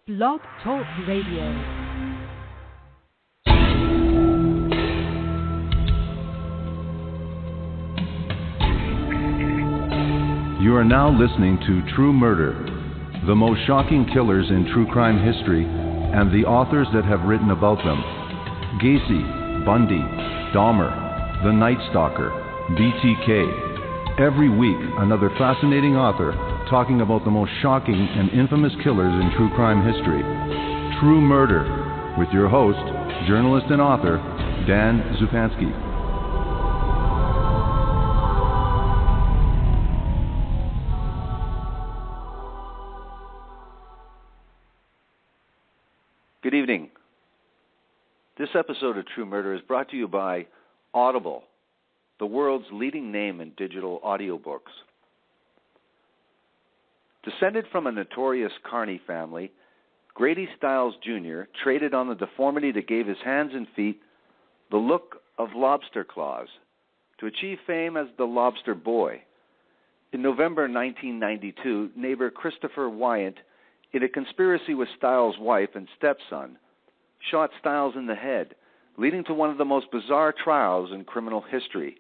Blog Talk Radio. You are now listening to True Murder, the most shocking killers in true crime history, and the authors that have written about them. Gacy, Bundy, Dahmer, The Night Stalker, BTK. Every week, another fascinating author talking about the most shocking and infamous killers in true crime history. True Murder, with your host, journalist and author, Dan Zupansky. Good evening. This episode of True Murder is brought to you by Audible, the world's leading name in digital audiobooks. Descended from a notorious carny family, Grady Stiles Jr. traded on the deformity that gave his hands and feet the look of lobster claws to achieve fame as the Lobster Boy. In November 1992, neighbor Christopher Wyant, in a conspiracy with Stiles' wife and stepson, shot Stiles in the head, leading to one of the most bizarre trials in criminal history.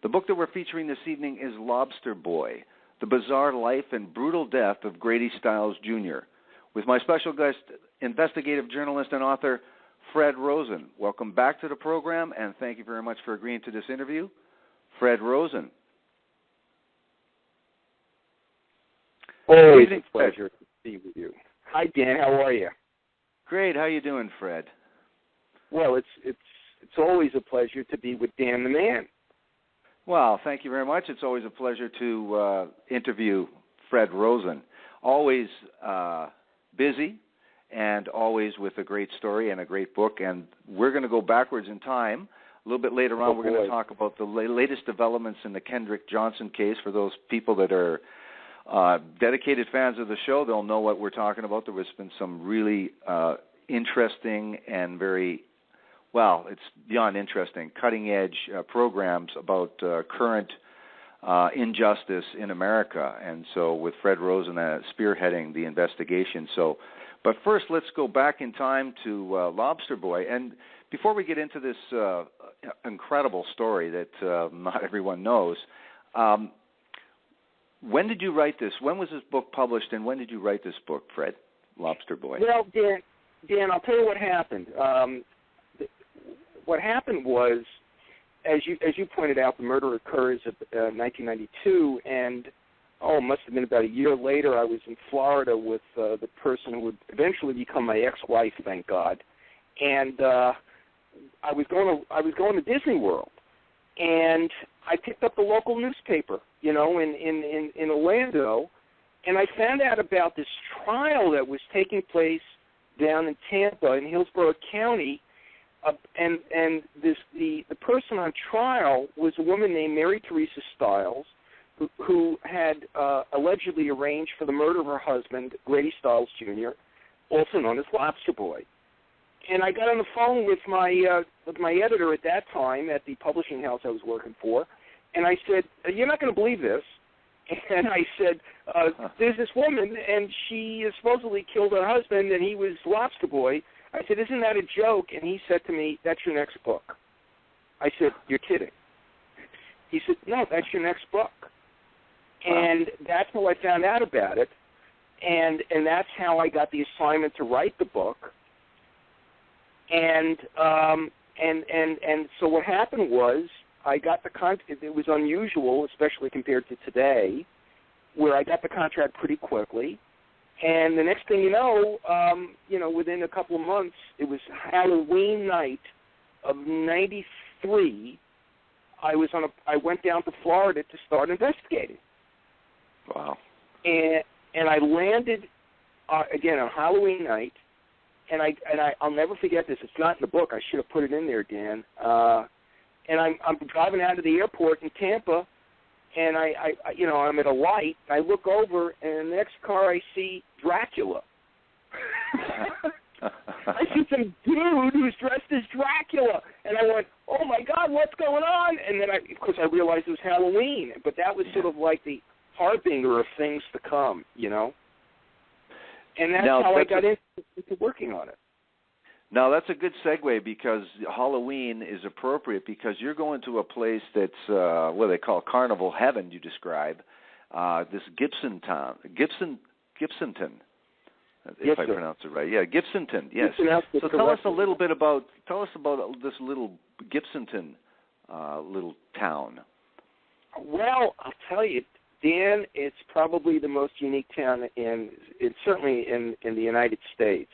The book that we're featuring this evening is Lobster Boy, The Bizarre Life and Brutal Death of Grady Stiles Jr., with my special guest, investigative journalist and author, Fred Rosen. Welcome back to the program, and thank you very much for agreeing to this interview. Fred Rosen. Always a pleasure to be with you. Hi, Dan. How are you? Great. How you doing, Fred? Well, it's always a pleasure to be with Dan the Man. Well, thank you very much. It's always a pleasure to interview Fred Rosen. Always busy and always with a great story and a great book. And we're going to go backwards in time. A little bit later on, we're going to talk about the latest developments in the Kendrick Johnson case. For those people that are dedicated fans of the show, they'll know what we're talking about. There has been some really interesting and very, well, it's beyond interesting, cutting-edge programs about current injustice in America. And so with Fred Rosen spearheading the investigation. But first, let's go back in time to Lobster Boy. And before we get into this incredible story that not everyone knows, when did you write this? When was this book published, and when did you write this book, Fred, Lobster Boy? Well, Dan, I'll tell you what happened. What happened was, as you pointed out, the murder occurs in 1992, and it must have been about a year later. I was in Florida with the person who would eventually become my ex-wife, thank God, and I was going to Disney World, and I picked up the local newspaper, in Orlando, and I found out about this trial that was taking place down in Tampa in Hillsborough County, and the person on trial was a woman named Mary Teresa Stiles, who had allegedly arranged for the murder of her husband, Grady Stiles Jr., also known as Lobster Boy. And I got on the phone with my editor at that time at the publishing house I was working for, and I said, "You're not going to believe this." And I said, "There's this woman, and she supposedly killed her husband, and he was Lobster Boy." I said, "Isn't that a joke?" And he said to me, "That's your next book." I said, "You're kidding." He said, "No, that's your next book." And that's how I found out about it, and that's how I got the assignment to write the book. And so what happened was I got the contract. It was unusual, especially compared to today, where I got the contract pretty quickly. And the next thing you know, within a couple of months, it was Halloween night of '93. I went down to Florida to start investigating. Wow. And I landed again on Halloween night. And I'll never forget this. It's not in the book. I should have put it in there, Dan. And I'm driving out of the airport in Tampa, and I'm at a light. I look over, and the next car I see Dracula. I see some dude who's dressed as Dracula, and I went, "Oh my God, what's going on?" And then of course, I realized it was Halloween. But that was sort of like the harbinger of things to come, And that's how I got into working on it. Now, that's a good segue because Halloween is appropriate because you're going to a place that's what they call Carnival Heaven, you describe, this Gibsonton, if I pronounce it right. Yeah, Gibsonton, yes. So tell us about this little Gibsonton little town. Well, I'll tell you, Dan, it's probably the most unique town certainly in the United States.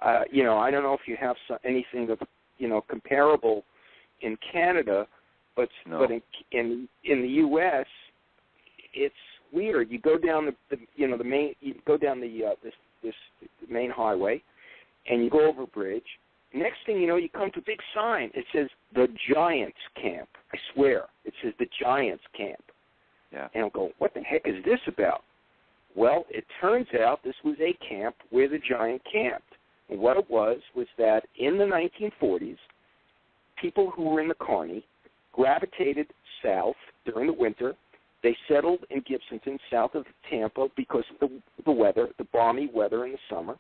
I don't know if you have anything of comparable in Canada, but in the U.S. it's weird. You go down the main highway, and you go over a bridge. Next thing you know, you come to a big sign. It says the Giants Camp. I swear, it says the Giants Camp. Yeah. And I'll go, what the heck is this about? Well, it turns out this was a camp where the giant camped. And what it was that in the 1940s, people who were in the Carny gravitated south during the winter. They settled in Gibsonton, south of Tampa, because of the weather, the balmy weather in the summer.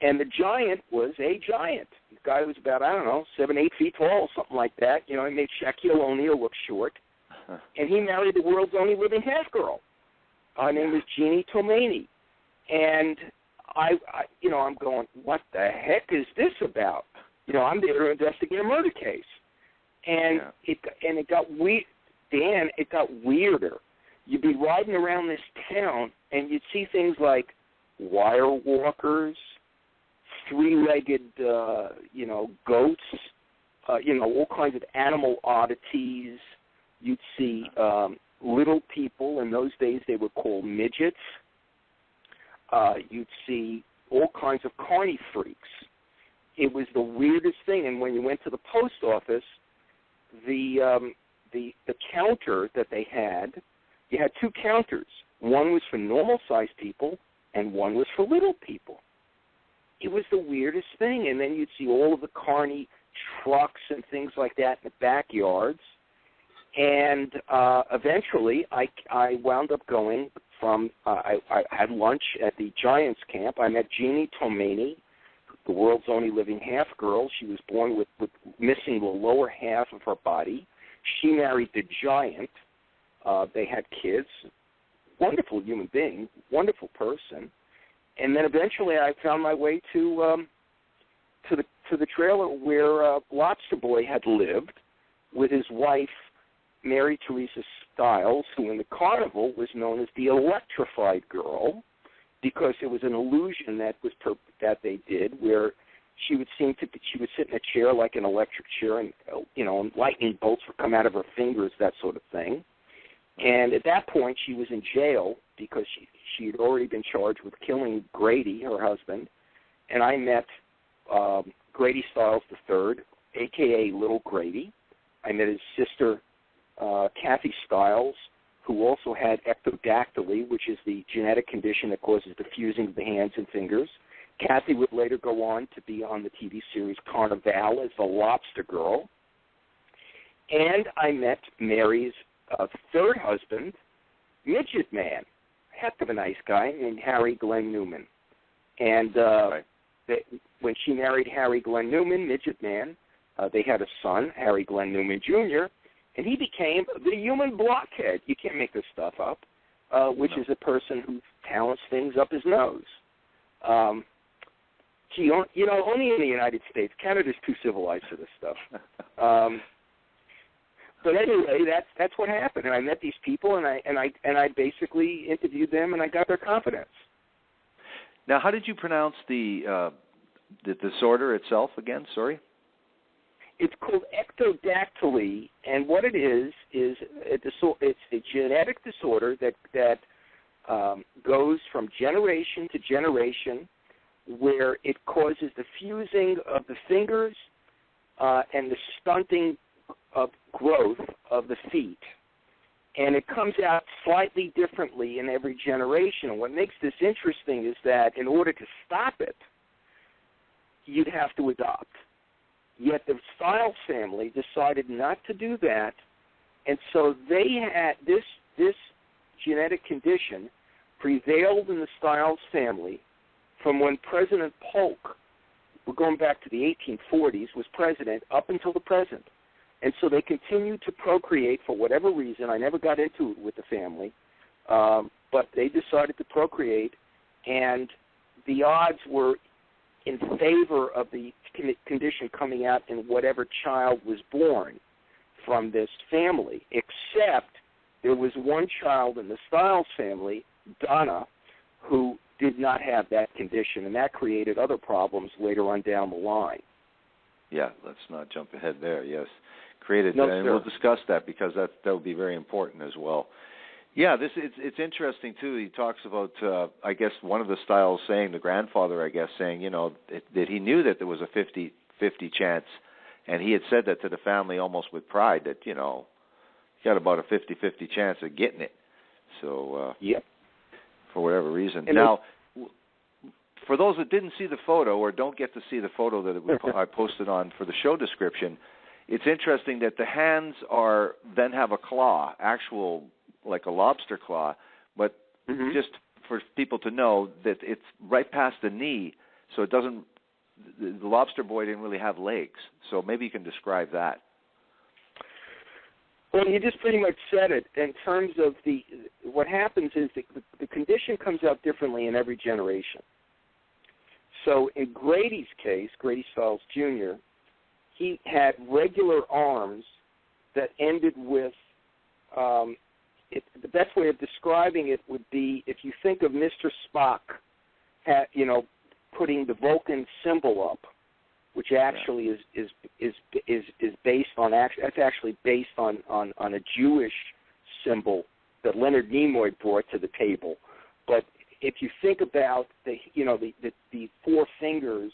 And the giant was a giant. The guy was about, 7, 8 feet tall, something like that. He made Shaquille O'Neal look short. And he married the world's only living half-girl. Her name was Jeannie Tomani. And I'm going, what the heck is this about? I'm there to investigate a murder case. And it got weird. Dan, it got weirder. You'd be riding around this town, and you'd see things like wire walkers, three-legged, goats, all kinds of animal oddities. You'd see little people. In those days, they were called midgets. You'd see all kinds of carny freaks. It was the weirdest thing. And when you went to the post office, the counter that they had, you had two counters. One was for normal-sized people, and one was for little people. It was the weirdest thing. And then you'd see all of the carny trucks and things like that in the backyards. And eventually, I wound up going from, I had lunch at the Giants Camp. I met Jeannie Tomani, the world's only living half-girl. She was born with missing the lower half of her body. She married the giant. They had kids. Wonderful human being, wonderful person. And then eventually I found my way to the trailer where Lobster Boy had lived with his wife, Mary Teresa Stiles, who in the Carnival was known as the Electrified Girl, because it was an illusion that they did, where she would sit in a chair like an electric chair, and and lightning bolts would come out of her fingers, that sort of thing. And at that point, she was in jail because she had already been charged with killing Grady, her husband. And I met Grady Stiles III, a.k.a. Little Grady. I met his sister, Kathy Stiles, who also had ectrodactyly, which is the genetic condition that causes the fusing of the hands and fingers. Kathy would later go on to be on the TV series Carnival as the Lobster Girl. And I met Mary's third husband, Midget Man, heck of a nice guy named Harry Glenn Newman. And when she married Harry Glenn Newman, Midget Man, they had a son, Harry Glenn Newman Jr., and he became the human blockhead. You can't make this stuff up, which is a person who talents things up his nose. Only in the United States. Canada's too civilized for this stuff. But anyway, that's what happened. And I met these people, and I basically interviewed them, and I got their confidence. Now, how did you pronounce the disorder itself again? Sorry. It's called ectrodactyly, and what it is it's a genetic disorder that goes from generation to generation, where it causes the fusing of the fingers and the stunting of growth of the feet. And it comes out slightly differently in every generation. And what makes this interesting is that in order to stop it, you'd have to adopt. Yet the Stiles family decided not to do that, and so they had this genetic condition prevailed in the Stiles family from when President Polk, we're going back to the 1840s, was president up until the present. And so they continued to procreate for whatever reason. I never got into it with the family, but they decided to procreate, and the odds were in favor of the condition coming out in whatever child was born from this family, except there was one child in the Stiles family, Donna, who did not have that condition, and that created other problems later on down the line. Yeah, let's not jump ahead there, yes. Created no, that, and we'll discuss that because that will be very important as well. Yeah, it's interesting, too. He talks about, I guess, one of the Stiles saying, the grandfather, I guess, saying, you know, that he knew that there was a 50-50 chance, and he had said that to the family almost with pride, that, you know, he got about a 50-50 chance of getting it. So, yep. For whatever reason. And now, for those that didn't see the photo or don't get to see the photo that I posted on for the show description, it's interesting that the hands then have a claw, actual, like a lobster claw, but just for people to know that it's right past the knee, so it doesn't, the lobster boy didn't really have legs. So maybe you can describe that. Well, you just pretty much said it. In terms of what happens is the condition comes out differently in every generation. So in Grady's case, Grady Stiles Jr., he had regular arms that ended with, the best way of describing it would be if you think of Mr. Spock, putting the Vulcan symbol up, which actually is based on that's actually based on a Jewish symbol that Leonard Nimoy brought to the table. But if you think about the four fingers,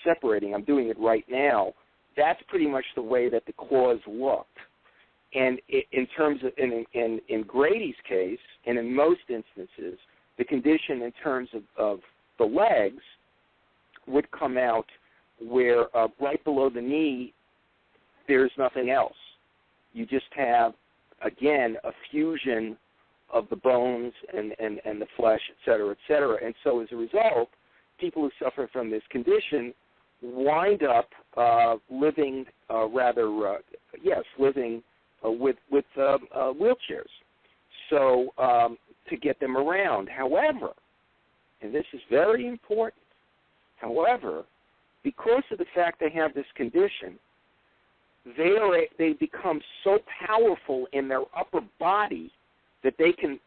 separating, I'm doing it right now. That's pretty much the way that the claws looked. And in terms of in Grady's case, and in most instances, the condition in terms of the legs would come out where right below the knee, there's nothing else. You just have, again, a fusion of the bones and the flesh, et cetera, et cetera. And so as a result, people who suffer from this condition wind up living with wheelchairs. So to get them around. However, and this is very important, because of the fact they have this condition, they become so powerful in their upper body that they can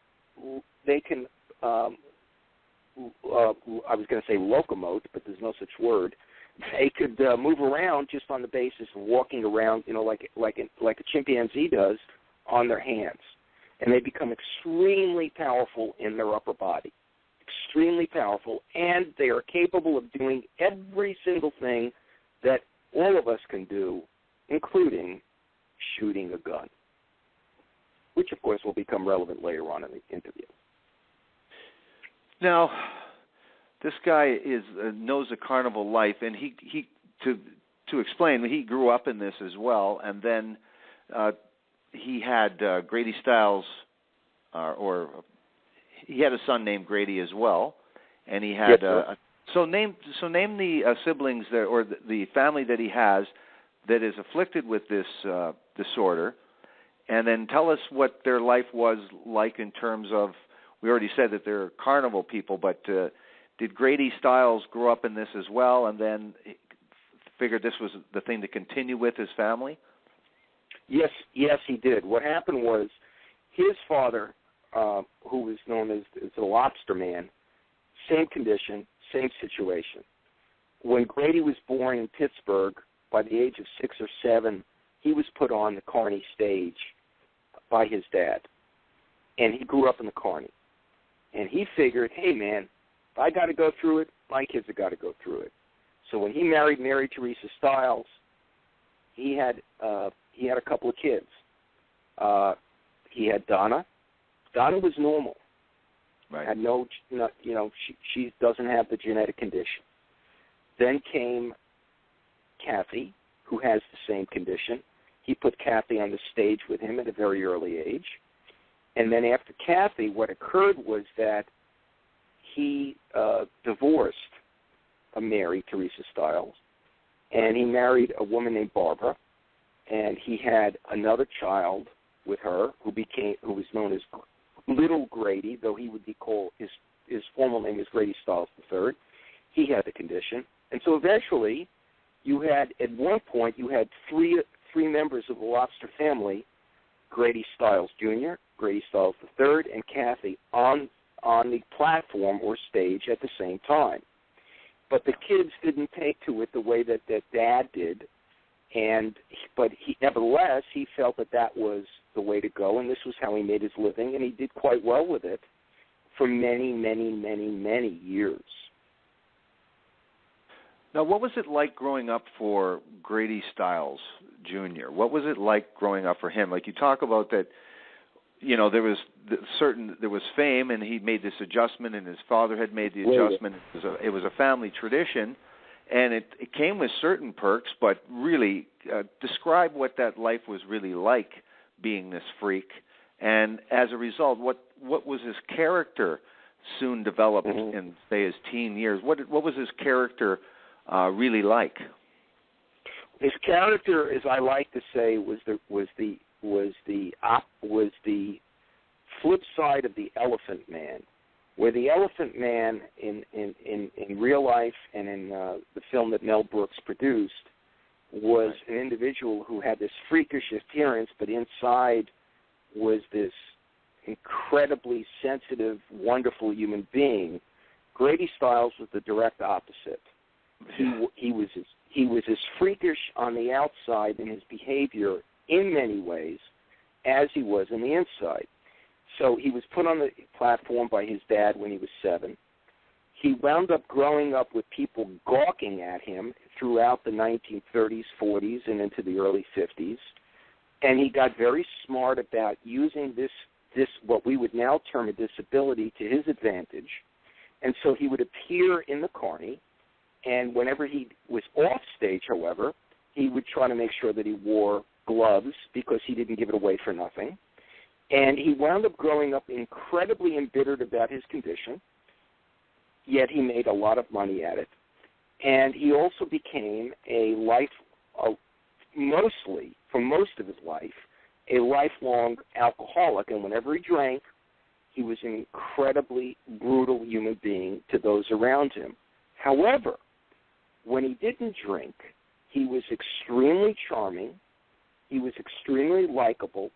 I was going to say locomote, but there's no such word. They could move around just on the basis of walking around, like a chimpanzee does, on their hands, and they become extremely powerful in their upper body. Extremely powerful, and they are capable of doing every single thing that all of us can do, including shooting a gun, which, of course, will become relevant later on in the interview. Now, this guy knows the Carnival life, and he to explain, he grew up in this as well, and then he had Grady Stiles, he had a son named Grady as well, and he had so name the siblings or the family that he has that is afflicted with this disorder, and then tell us what their life was like in terms of. We already said that they're Carnival people, but did Grady Stiles grow up in this as well, and then figured this was the thing to continue with his family? Yes, he did. What happened was his father, who was known as the Lobster Man, same condition, same situation. When Grady was born in Pittsburgh, by the age of 6 or 7, he was put on the carny stage by his dad, and he grew up in the carny. And he figured, hey, man, if I got to go through it, my kids have got to go through it. So when he married Mary Teresa Stiles, he had a couple of kids. He had Donna. Donna was normal. Right. Had she doesn't have the genetic condition. Then came Kathy, who has the same condition. He put Kathy on the stage with him at a very early age. And then after Kathy, what occurred was that he divorced Mary Teresa Stiles, and he married a woman named Barbara, and he had another child with her who was known as Little Grady, though he would be called, his formal name is Grady Stiles III. He had the condition. And so eventually, at one point, you had three members of the Lobster family, Grady Stiles Jr., Grady Stiles III, and Kathy, on the platform or stage at the same time. But the kids didn't take to it the way that Dad did, but nevertheless, he felt that was the way to go, and this was how he made his living, and he did quite well with it for many, many, many, many years. Now, what was it like growing up for Grady Stiles Jr.? What was it like growing up for him? Like you talk about that, there was fame, and he made this adjustment, and his father had made the adjustment. It was a family tradition, and it came with certain perks. But really, describe what that life was really like, being this freak, and as a result, what was his character soon developed in, say, his teen years? What was his character really like? His character, as I like to say, was the flip side of the Elephant Man, where the Elephant Man in real life and in the film that Mel Brooks produced was an individual who had this freakish appearance, but inside was this incredibly sensitive, wonderful human being. Grady Stiles was the direct opposite. He was as freakish on the outside in his behavior in many ways as he was on the inside. So he was put on the platform by his dad when he was 7. He wound up growing up with people gawking at him throughout the 1930s, 40s, and into the early 50s. And he got very smart about using this what we would now term a disability to his advantage. And so he would appear in the carny, and whenever he was off stage, however, he would try to make sure that he wore gloves because he didn't give it away for nothing. And he wound up growing up incredibly embittered about his condition, yet he made a lot of money at it. And he also became mostly, for most of his life, a lifelong alcoholic. And whenever he drank, he was an incredibly brutal human being to those around him. However, when he didn't drink, he was extremely charming, he was extremely likable,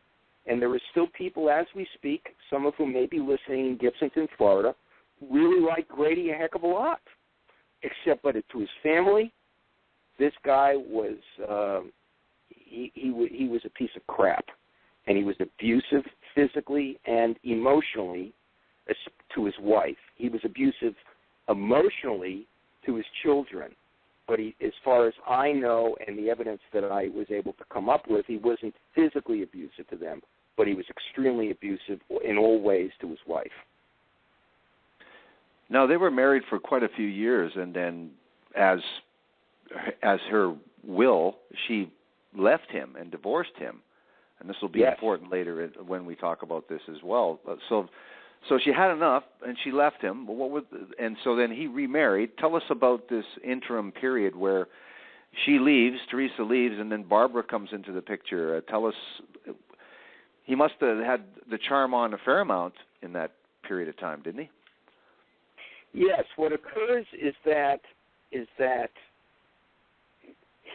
and there are still people as we speak, some of whom may be listening in Gibsonton, Florida, really like Grady a heck of a lot. But to his family, this guy was he was a piece of crap, and he was abusive physically and emotionally to his wife. He was abusive emotionally to his children. But as far as I know and the evidence that I was able to come up with, he wasn't physically abusive to them, but he was extremely abusive in all ways to his wife. Now, they were married for quite a few years, and then as her will, she left him and divorced him. And this will be important later when we talk about this as well. So she had enough, and she left him. And so then he remarried. Tell us about this interim period where she leaves, Teresa leaves, and then Barbara comes into the picture. Tell us, he must have had the charm on a fair amount in that period of time, didn't he? Yes. What occurs is that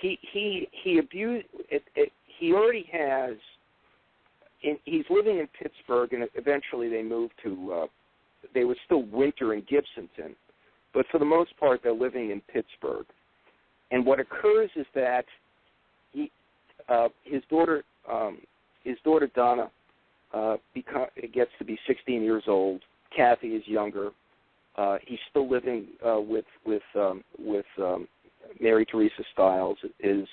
he abused. He already has. He's living in Pittsburgh, and eventually they moved to, they would still winter in Gibsonton, but for the most part they're living in Pittsburgh. And what occurs is that his daughter Donna gets to be 16 years old. Kathy is younger. He's still living with Mary Teresa Stiles, his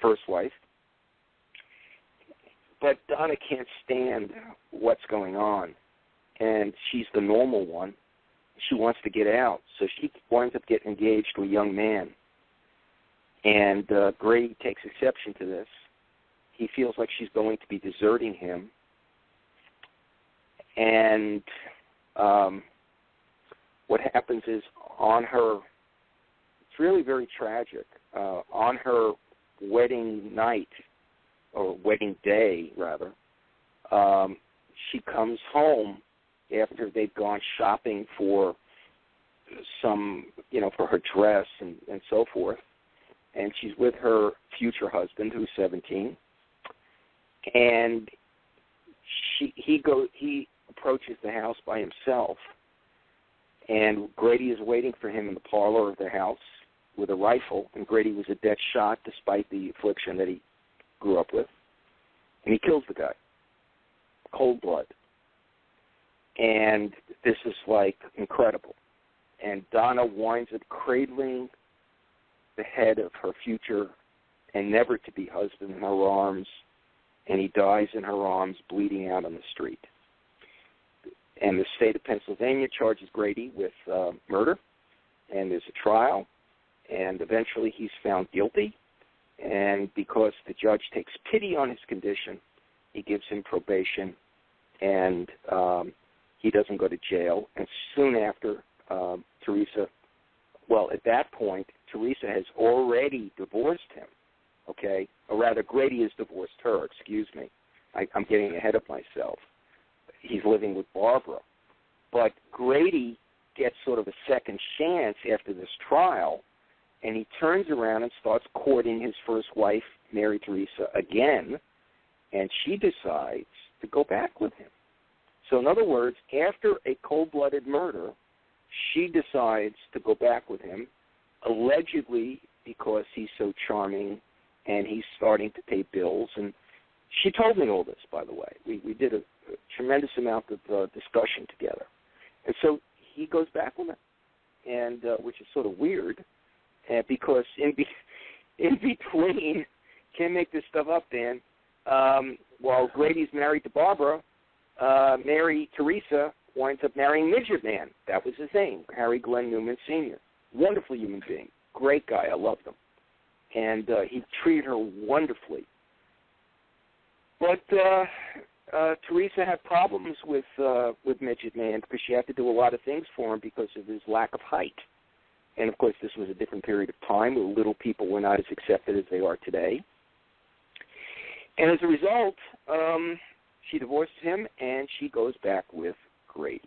first wife. But Donna can't stand what's going on, and she's the normal one. She wants to get out, so she winds up getting engaged to a young man. And Grady takes exception to this. He feels like she's going to be deserting him. And what happens is on her, it's really very tragic, on her wedding night, or wedding day, rather, she comes home after they've gone shopping for some, for her dress and so forth, and she's with her future husband, who's 17, and he approaches the house by himself, and Grady is waiting for him in the parlor of their house with a rifle, and Grady was a dead shot despite the affliction that he grew up with, and he kills the guy, cold blood. And this is, incredible. And Donna winds up cradling the head of her future and never-to-be husband in her arms, and he dies in her arms, bleeding out on the street. And the state of Pennsylvania charges Grady with murder, and there's a trial, and eventually he's found guilty, and because the judge takes pity on his condition, he gives him probation, and he doesn't go to jail. And soon after, Teresa, at that point, Teresa has already divorced him, okay? Or rather, Grady has divorced her, excuse me. I'm getting ahead of myself. He's living with Barbara. But Grady gets sort of a second chance after this trial, and he turns around and starts courting his first wife, Mary Teresa, again, and she decides to go back with him. So in other words, after a cold-blooded murder, she decides to go back with him, allegedly because he's so charming and he's starting to pay bills. And she told me all this, by the way. We did a tremendous amount of discussion together. And so he goes back with her, and which is sort of weird, because in between, can't make this stuff up, Dan, while Grady's married to Barbara, Mary Teresa winds up marrying Midget Man. That was his name, Harry Glenn Newman Sr. Wonderful human being. Great guy. I loved him. And he treated her wonderfully. But Teresa had problems with Midget Man because she had to do a lot of things for him because of his lack of height. And, of course, this was a different period of time where little people were not as accepted as they are today. And as a result, she divorced him, and she goes back with Grady.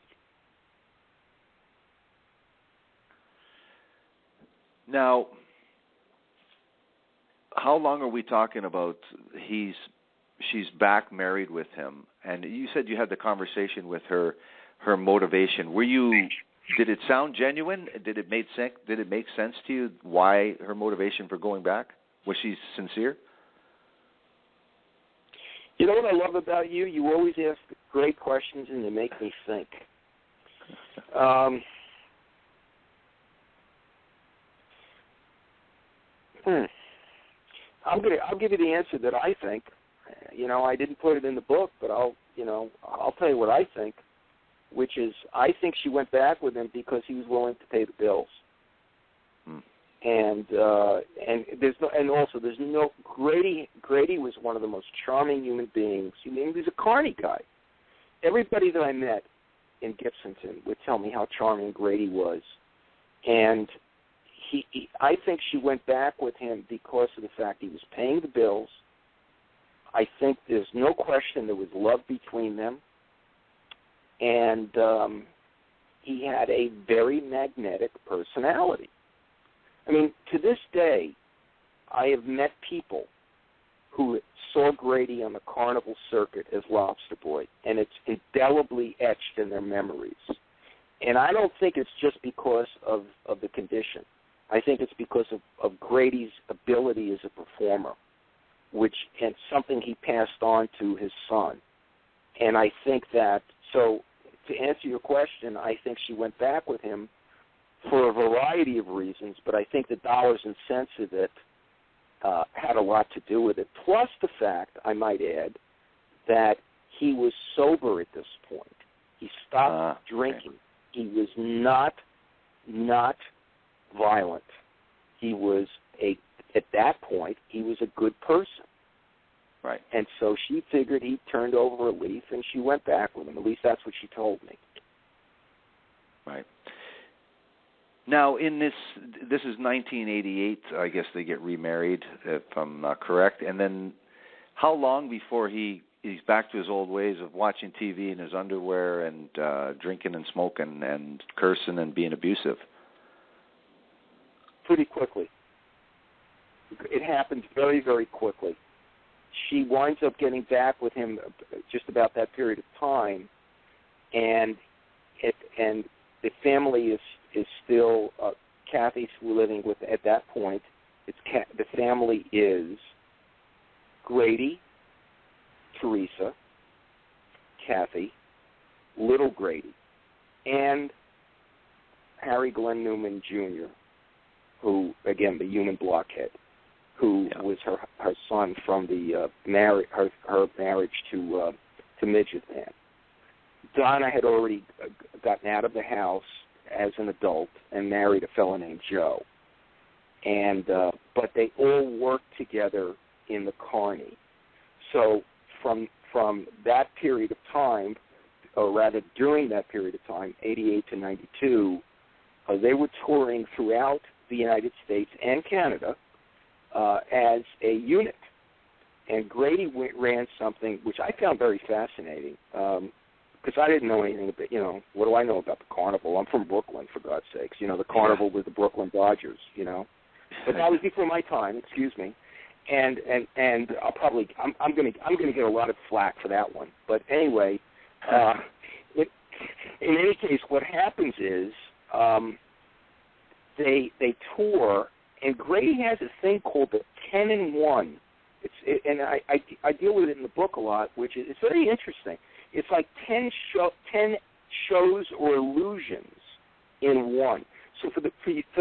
Now, how long are we talking about she's back married with him? And you said you had the conversation with her motivation. Did it sound genuine? Did it make sense to you why her motivation for going back? Was she sincere? You know what I love about you? You always ask great questions and they make me think. I'll give you the answer that I think. I didn't put it in the book, but I'll tell you what I think, which is I think she went back with him because he was willing to pay the bills. And there's no Grady was one of the most charming human beings. He was a carny guy. Everybody that I met in Gibsonton would tell me how charming Grady was, and I think she went back with him because of the fact he was paying the bills. I think there's no question there was love between them, and he had a very magnetic personality. I mean, to this day, I have met people who saw Grady on the Carnival circuit as Lobster Boy, and it's indelibly etched in their memories. And I don't think it's just because of the condition. I think it's because of Grady's ability as a performer, and something he passed on to his son. And I think that, so to answer your question, I think she went back with him for a variety of reasons, but I think the dollars and cents of it had a lot to do with it. Plus the fact, I might add, that he was sober at this point. He stopped drinking. Okay. He was not violent. He was at that point, he was a good person. Right. And so she figured he turned over a leaf, and she went back with him. At least that's what she told me. Right. Now, in this is 1988. I guess they get remarried, if I'm not correct. And then, how long before he's back to his old ways of watching TV in his underwear and drinking and smoking and cursing and being abusive? Pretty quickly. It happens very, very quickly. She winds up getting back with him just about that period of time, and the family is still Kathy's living with at that point. The family is Grady, Teresa, Kathy, little Grady, and Harry Glenn Newman Jr., who, again, the human blockhead, who was her son from the her marriage to Midget Man. Donna had already gotten out of the house as an adult and married a fellow named Joe, and but they all worked together in the Carny. So from that period of time, or rather during that period of time, 88 to 92, they were touring throughout the United States and Canada as a unit. And Grady ran something which I found very fascinating, because I didn't know anything about, what do I know about the Carnival? I'm from Brooklyn, for God's sakes. The Carnival was the Brooklyn Dodgers, But that was before my time, excuse me. And I'll probably I'm going to get a lot of flack for that one. But anyway, in any case, what happens is they tour, and Grady has a thing called the 10-in-1. And I deal with it in the book a lot, which is it's very interesting. It's like 10 shows or illusions in one. So for the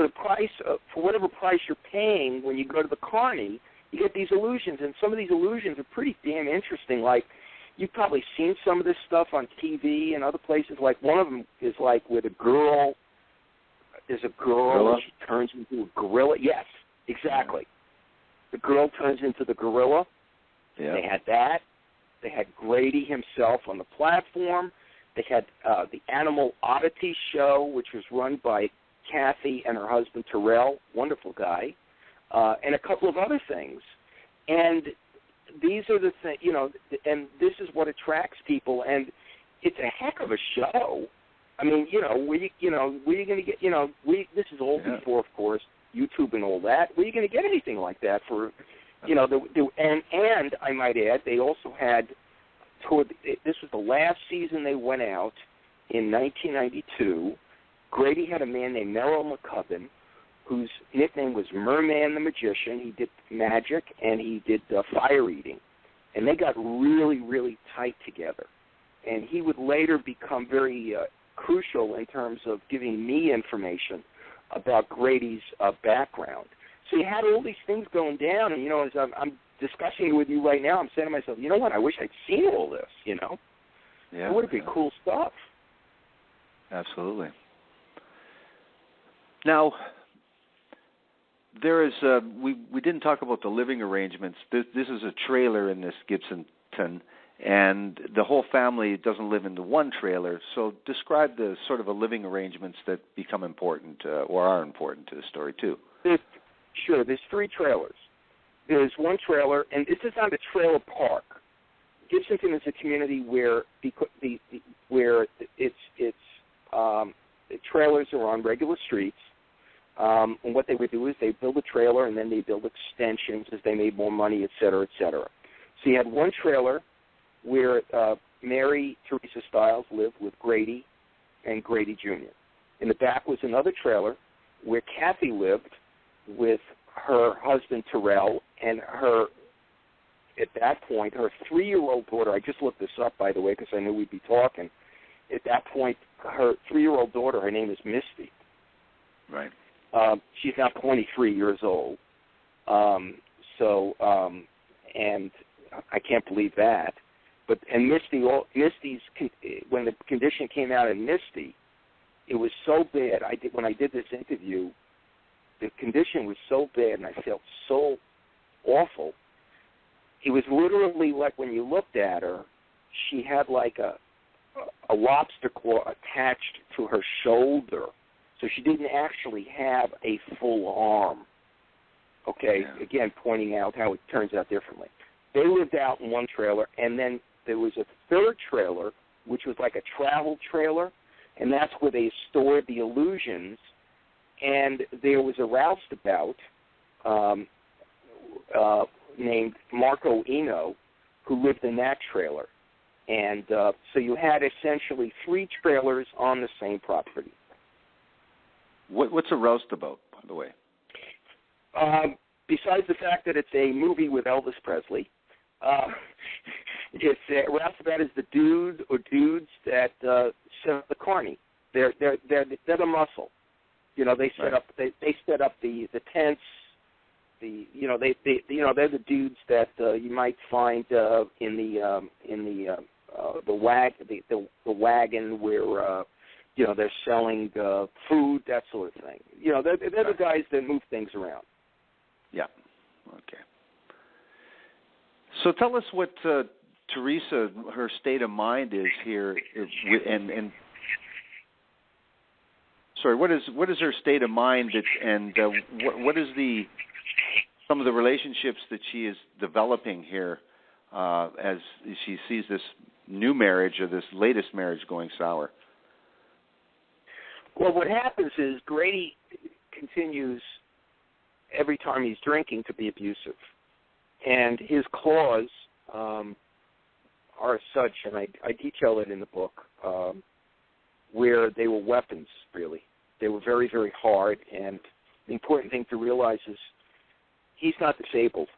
price for whatever price you're paying when you go to the Carny, you get these illusions, and some of these illusions are pretty damn interesting. Like, you've probably seen some of this stuff on TV and other places. Like, one of them is like where there's a girl and she turns into a gorilla. Yes, exactly. The girl turns into the gorilla. Yeah. They had that. They had Grady himself on the platform. They had the Animal Oddity Show, which was run by Kathy and her husband Terrell, wonderful guy, and a couple of other things. And these are the things, and this is what attracts people. And it's a heck of a show. I mean, where you going to get, this is all before, of course, YouTube and all that. Where are you going to get anything like that for, and I might add, they also had, this was the last season they went out in 1992. Grady had a man named Merrill McCubbin, whose nickname was Merman the Magician. He did magic and he did fire eating. And they got really, really tight together. And he would later become very crucial in terms of giving me information about Grady's background. So you had all these things going down, and, as I'm discussing it with you right now, I'm saying to myself, you know what, I wish I'd seen all this, Yeah, it would have been cool stuff. Absolutely. Now, there is, we didn't talk about the living arrangements. This is a trailer in this Gibsonton, and the whole family doesn't live in the one trailer. So describe the sort of living arrangements that become important or are important to the story, too. Sure, there's three trailers. There's one trailer, and this is not a trailer park. Gibsonton is a community where the trailers are on regular streets. And what they would do is they build a trailer and then they build extensions as they made more money, et cetera, et cetera. So you had one trailer where Mary Teresa Stiles lived with Grady and Grady Jr. In the back was another trailer where Kathy lived with her husband Terrell and her, at that point, her 3-year-old daughter. I just looked this up, by the way, because I knew we'd be talking. At that point, her 3-year-old daughter, her name is Misty. Right. She's now 23 years old. And I can't believe that. And Misty's, when the condition came out in Misty, it was so bad. When I did this interview, the condition was so bad, and I felt so awful. It was literally like when you looked at her, she had like a lobster claw attached to her shoulder, So she didn't actually have a full arm. Okay, again, pointing out how it turns out differently. They lived out in one trailer, and then there was a third trailer, which was like a travel trailer, and that's where they stored the illusions. And there was a roustabout named Marco Eno who lived in that trailer. And so you had essentially 3 trailers on the same property. What's a roustabout, by the way? Besides the fact that it's a movie with Elvis Presley, roustabout is the dude or dudes that set up the carny. They're the muscle. You know, they set up they set up the tents. They're the dudes that you might find in the wagon where they're selling food, that sort of thing. You know, they're the guys that move things around. Yeah. Okay. So tell us what Teresa, her state of mind is here, and sorry, what is her state of mind, what is some of the relationships that she is developing here as she sees this new marriage or this latest marriage going sour? Well, what happens is Grady continues every time he's drinking to be abusive, and his claws are such, and I detail it in the book, where they were weapons, really. They were very, very hard, and the important thing to realize is he's not disabled,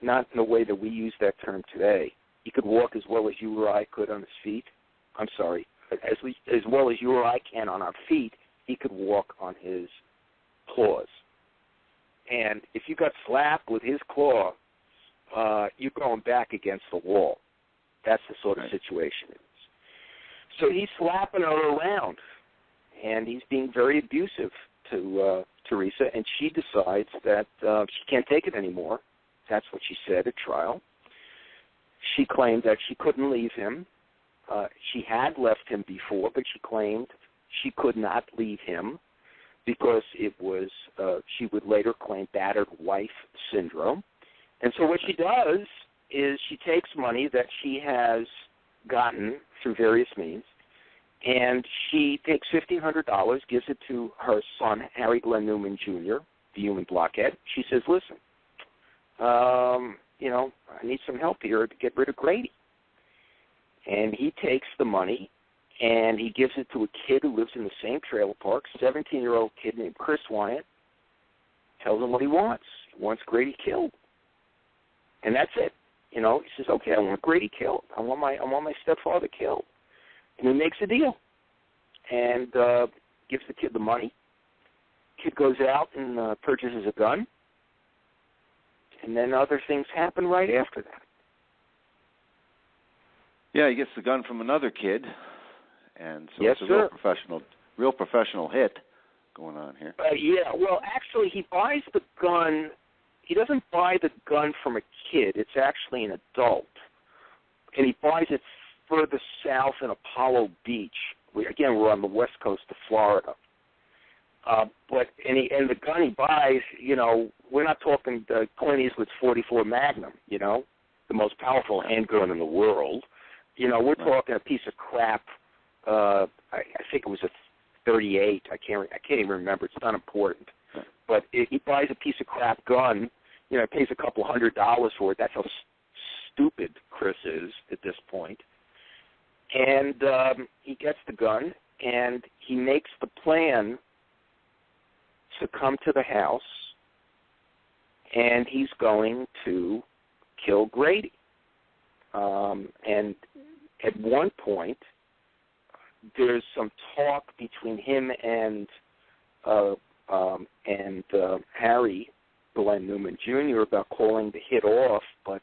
not in the way that we use that term today. He could walk as well as you or I could on his feet. I'm sorry, as well as you or I can on our feet, he could walk on his claws. And if you got slapped with his claw, you're going back against the wall. That's the sort of situation it is. So he's slapping her around, and he's being very abusive to Teresa, and she decides that she can't take it anymore. That's what she said at trial. She claimed that she couldn't leave him. She had left him before, but she claimed she could not leave him because it was, she would later claim, battered wife syndrome. And so what she does is she takes money that she has gotten through various means, and she takes $1,500, gives it to her son, Harry Glenn Newman Jr., the human blockhead. She says, listen, I need some help here to get rid of Grady. And he takes the money, and he gives it to a kid who lives in the same trailer park, 17-year-old kid named Chris Wyant, tells him what he wants. He wants Grady killed. And that's it. He says, okay, I want Grady killed. I want my stepfather killed. And he makes a deal and gives the kid the money. Kid goes out and purchases a gun. And then other things happen right after that. Yeah, he gets the gun from another kid, and so yes, it's a real professional hit going on here. Yeah, well, actually, he buys the gun. He doesn't buy the gun from a kid. It's actually an adult, and he buys it further south in Apollo Beach. Again, we're on the west coast of Florida. But the gun he buys, we're not talking Clint Eastwood's .44 Magnum, the most powerful handgun in the world. We're talking a piece of crap. I think it was a 38. I can't even remember. It's not important. But he buys a piece of crap gun. Pays a couple $100 for it. That's how stupid Chris is at this point. And he gets the gun, and he makes the plan to come to the house, and he's going to kill Grady. And at one point, there's some talk between him and Harry Glenn Newman Jr. about calling the hit off, but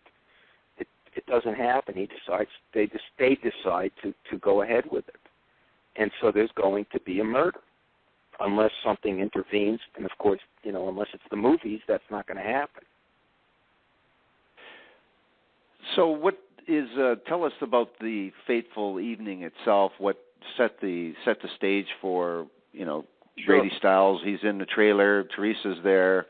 it doesn't happen. They decide to go ahead with it. And so there's going to be a murder unless something intervenes. And, of course, unless it's the movies, that's not going to happen. So what is tell us about the fateful evening itself, what set the stage for, Sure. Grady Stiles, he's in the trailer, Teresa's there.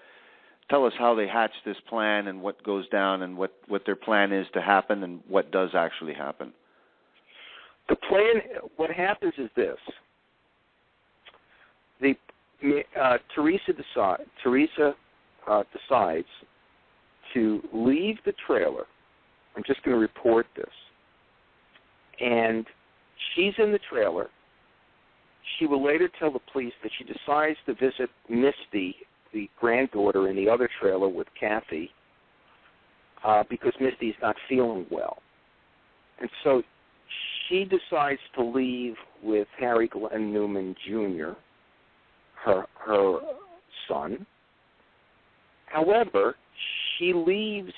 Tell us how they hatch this plan and what goes down and what their plan is to happen and what does actually happen. The plan, what happens is this. Teresa decides to leave the trailer. I'm just going to report this. And she's in the trailer. She will later tell the police that she decides to visit Misty, the granddaughter, in the other trailer with Kathy, because Misty's not feeling well. And so she decides to leave with Harry Glenn Newman Jr., her son. However, she leaves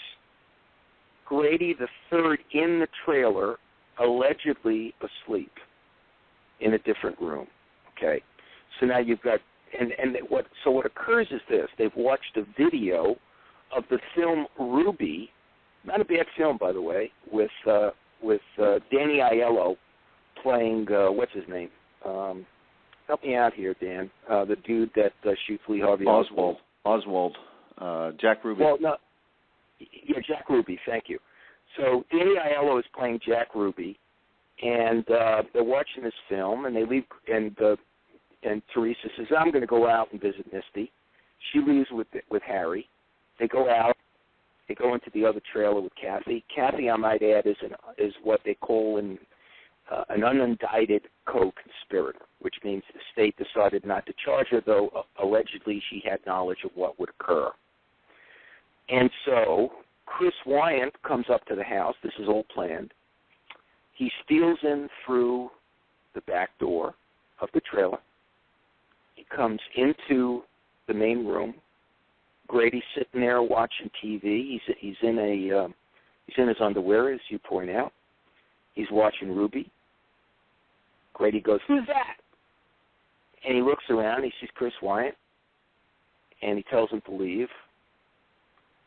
Grady III in the trailer, allegedly asleep, in a different room. Okay, so now you've got what occurs is this: they've watched a video of the film Ruby, not a bad film by the way, with Danny Aiello playing what's his name? Help me out here, Dan. The dude that shoots Lee Harvey Oswald. Jack Ruby. Well, no. Yeah, Jack Ruby. Thank you. So Danny Aiello is playing Jack Ruby, and they're watching this film, and they leave, and Teresa says, "I'm going to go out and visit Misty." She leaves with Harry. They go out. They go into the other trailer with Kathy. Kathy, I might add, is what they call an unindicted co-conspirator, which means the state decided not to charge her, though allegedly she had knowledge of what would occur. And so Chris Wyant comes up to the house. This is all planned. He steals in through the back door of the trailer. He comes into the main room. Grady's sitting there watching TV. He's in his underwear, as you point out. He's watching Ruby. Grady goes, "Who's that?" And he looks around. He sees Chris Wyant, and he tells him to leave.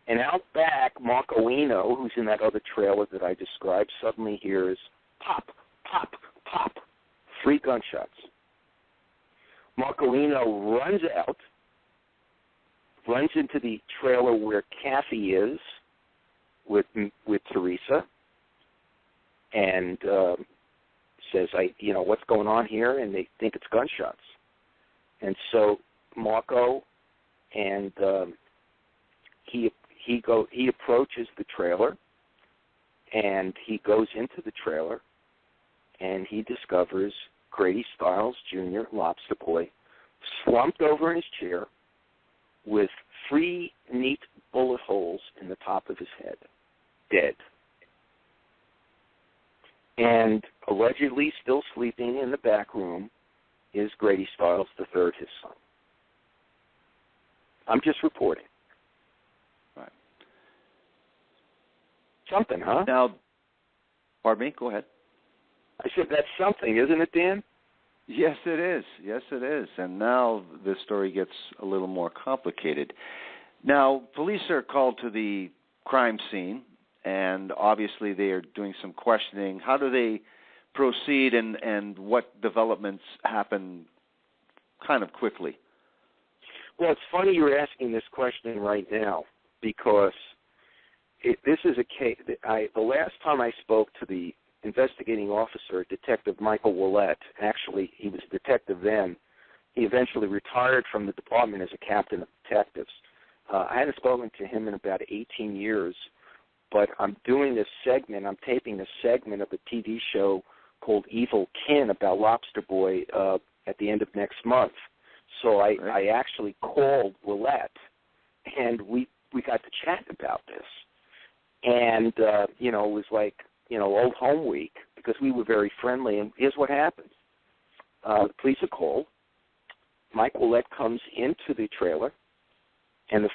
And out back, Marcolino, who's in that other trailer that I described, suddenly hears pop, pop, pop, 3 gunshots. Marcolino runs out, runs into the trailer where Kathy is with Teresa, and says, what's going on here? And they think it's gunshots. And so Marco and he approaches the trailer, and he goes into the trailer, and he discovers Grady Stiles Jr., Lobster Boy, slumped over in his chair with 3 neat bullet holes in the top of his head, dead. And allegedly still sleeping in the back room is Grady Stiles III, his son. I'm just reporting. Right. Something, huh? Now, pardon me, go ahead. I said that's something, isn't it, Dan? Yes, it is. Yes, it is. And now the story gets a little more complicated. Now, police are called to the crime scene, and obviously they are doing some questioning. How do they proceed, and what developments happen kind of quickly? Well, it's funny you're asking this question right now, because this is a case. The last time I spoke to the investigating officer, Detective Michael Willett, actually he was a detective then. He eventually retired from the department as a captain of detectives. I hadn't spoken to him in about 18 years, but I'm doing this segment, I'm taping a segment of a TV show called Evil Kin about Lobster Boy at the end of next month. So I actually called Willett, and we got to chat about this. And, it was like, old home week, because we were very friendly. And here's what happens. The police are called. Mike Willett comes into the trailer, and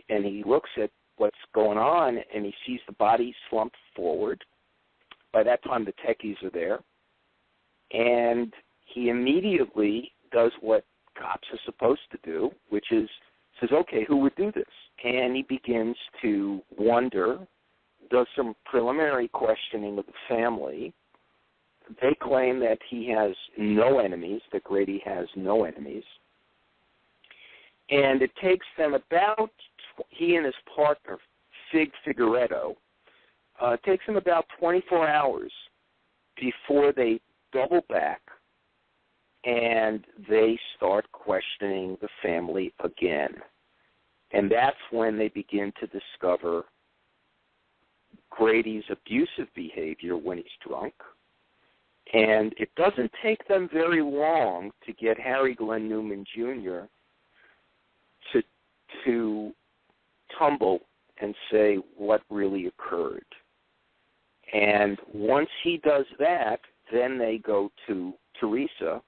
he looks at what's going on, and he sees the body slumped forward. By that time, the techies are there. And he immediately does what cops are supposed to do, which is says, okay, who would do this? And he begins to wonder, does some preliminary questioning of the family. They claim that he has no enemies, that Grady has no enemies. And it takes them about, he and his partner, Fig Figueredo, it takes them about 24 hours before they double back and they start questioning the family again. And that's when they begin to discover Grady's abusive behavior when he's drunk. And it doesn't take them very long to get Harry Glenn Newman Jr. to tumble and say what really occurred. And once he does that, then they go to Teresa.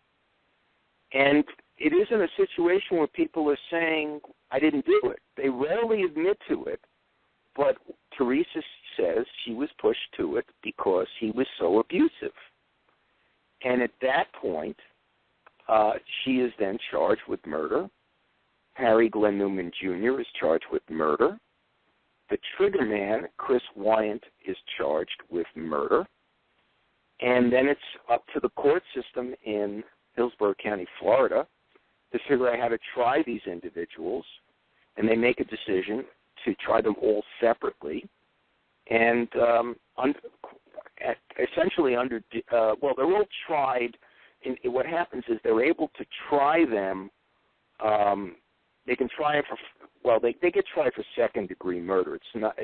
And it isn't a situation where people are saying, I didn't do it. They rarely admit to it. But Teresa says she was pushed to it because he was so abusive. And at that point, she is then charged with murder. Harry Glenn Newman Jr. is charged with murder. The trigger man, Chris Wyant, is charged with murder. And then it's up to the court system in Hillsborough County, Florida, to figure out how to try these individuals. And they make a decision to try them all separately. And essentially they're all tried. What happens is they're able to try them. They can try it they get tried for second-degree murder. It's not,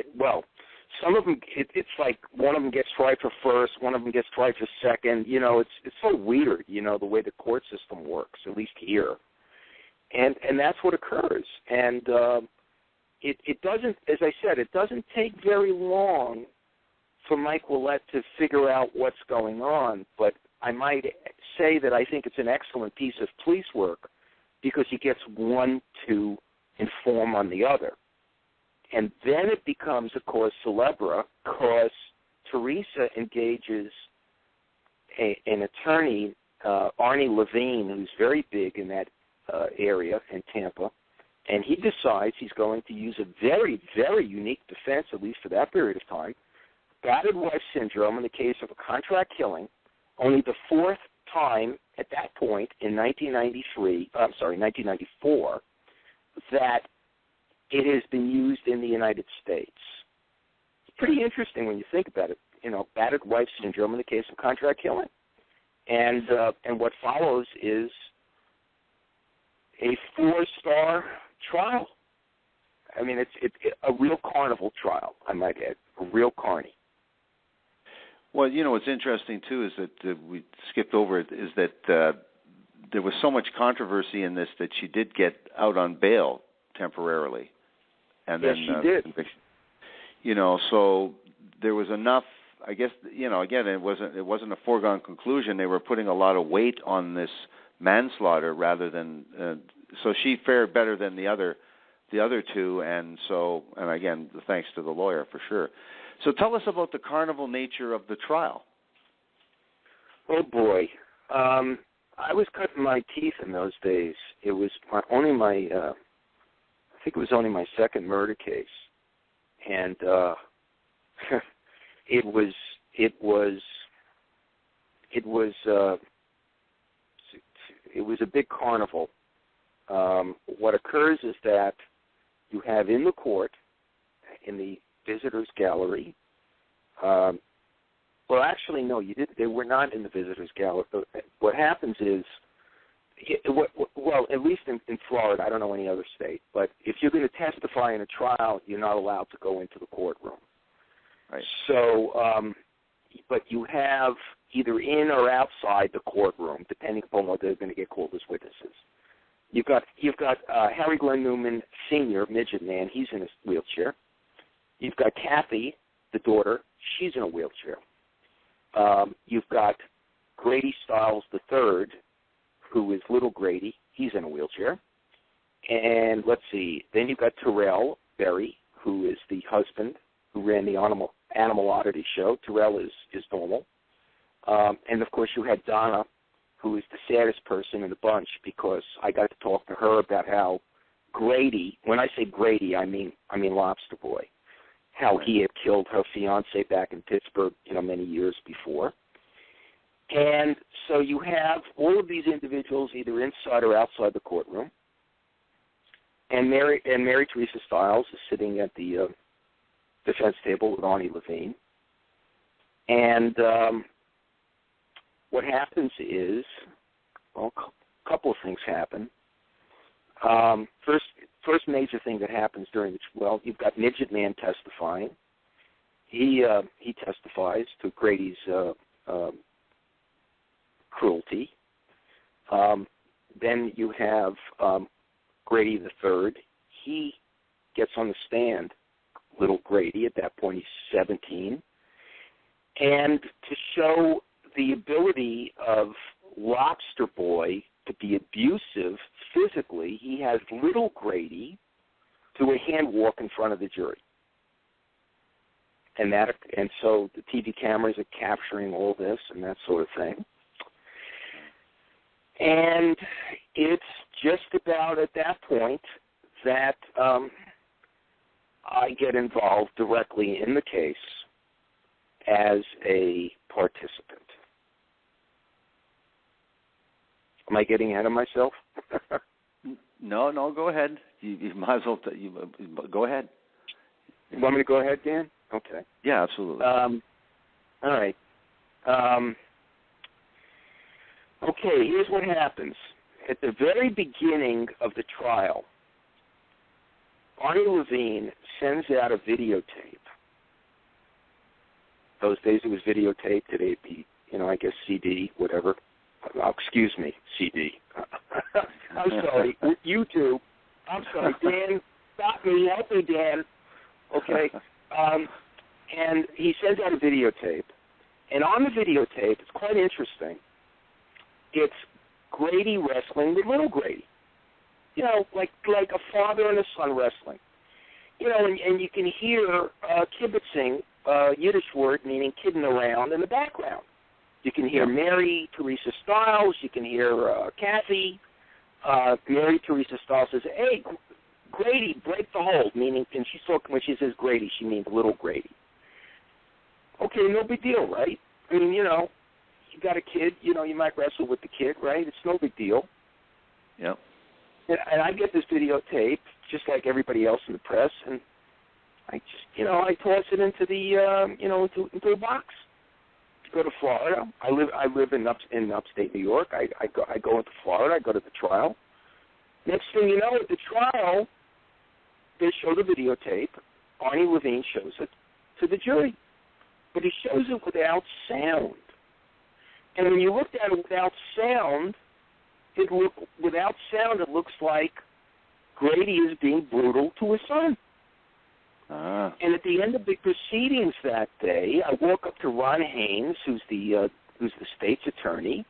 some of them, it's like one of them gets tried for first, one of them gets tried for second. You know, it's so weird, you know, the way the court system works, at least here. And that's what occurs. And it doesn't, as I said, it doesn't take very long for Mike Willett to figure out what's going on, but I might say that I think it's an excellent piece of police work because he gets one to inform on the other. And then it becomes a cause célèbre because Teresa engages an attorney, Arnie Levine, who's very big in that area in Tampa, and he decides he's going to use a very, very unique defense, at least for that period of time, battered wife syndrome in the case of a contract killing, only the fourth time at that point in 1994, that it has been used in the United States. It's pretty interesting when you think about it, you know, battered wife syndrome in the case of contract killing. And what follows is a 4-star trial. I mean, it's a real carnival trial, I might add, a real carny. Well, you know, what's interesting, too, is that we skipped over it, is that there was so much controversy in this that she did get out on bail temporarily. And yes, then, she did. Conviction. You know, so there was enough, I guess, you know, again, it wasn't a foregone conclusion. They were putting a lot of weight on this manslaughter rather than, so she fared better than the other two, and again, thanks to the lawyer for sure. So tell us about the carnival nature of the trial. Oh boy, I was cutting my teeth in those days. It was only my second murder case, and it was a big carnival. What occurs is that you have in the court, in the visitors gallery. Well, actually, no, they were not in the visitors gallery. What happens is, at least in Florida, I don't know any other state, but if you're going to testify in a trial, you're not allowed to go into the courtroom. Right. So, but you have either in or outside the courtroom, depending upon whether they're going to get called as witnesses. You've got Harry Glenn Newman Sr., midget man. He's in a wheelchair. You've got Kathy, the daughter. She's in a wheelchair. You've got Grady Stiles III, who is little Grady. He's in a wheelchair. And let's see. Then you've got Terrell Berry, who is the husband who ran the Animal Oddity show. Terrell is normal. And, of course, you had Donna, who is the saddest person in the bunch, because I got to talk to her about how Grady, when I say Grady, I mean Lobster Boy, how he had killed her fiance back in Pittsburgh, many years before. And so you have all of these individuals either inside or outside the courtroom. And Mary Teresa Stiles is sitting at the defense table with Arnie Levine. And what happens is, well, a couple of things happen. First major thing that happens you've got Midget Man testifying. He testifies to Grady's cruelty. Then you have Grady III. He gets on the stand, little Grady. At that point, he's 17. And to show the ability of Lobster Boy to be abusive physically, he has little Grady do a hand walk in front of the jury. And so the TV cameras are capturing all this and that sort of thing. And it's just about at that point that I get involved directly in the case as a participant. Am I getting ahead of myself? No, go ahead. You might as well go ahead. You want me to go ahead, Dan? Okay. Yeah, absolutely. All right. Okay, here's what happens. At the very beginning of the trial, Arnie Levine sends out a videotape. Those days it was videotape. Today it'd be, I guess CD, whatever. Excuse me, CD. I'm sorry. YouTube. I'm sorry, Dan. Stop me. Help me, Dan. Okay. And he sends out a videotape. And on the videotape, it's quite interesting. It's Grady wrestling with little Grady. Like a father and a son wrestling. And you can hear kibitzing, Yiddish word meaning kidding around, in the background. You can hear Mary Teresa Stiles. You can hear Kathy. Mary Teresa Stiles says, "Hey, Grady, break the hold," meaning, and she's talking when she says Grady, she means little Grady. Okay, no big deal, right? I mean, you got a kid, you might wrestle with the kid, right? It's no big deal. Yep. And I get this videotape, just like everybody else in the press, and I just, I toss it into the, into a box. Go to Florida. I live in upstate New York. I go into Florida. I go to the trial. Next thing you know, at the trial, they show the videotape. Arnie Levine shows it to the jury, but he shows it without sound. And when you looked at it without sound, it looks like Grady is being brutal to his son. And at the end of the proceedings that day, I walk up to Ron Haynes, who's the state's attorney,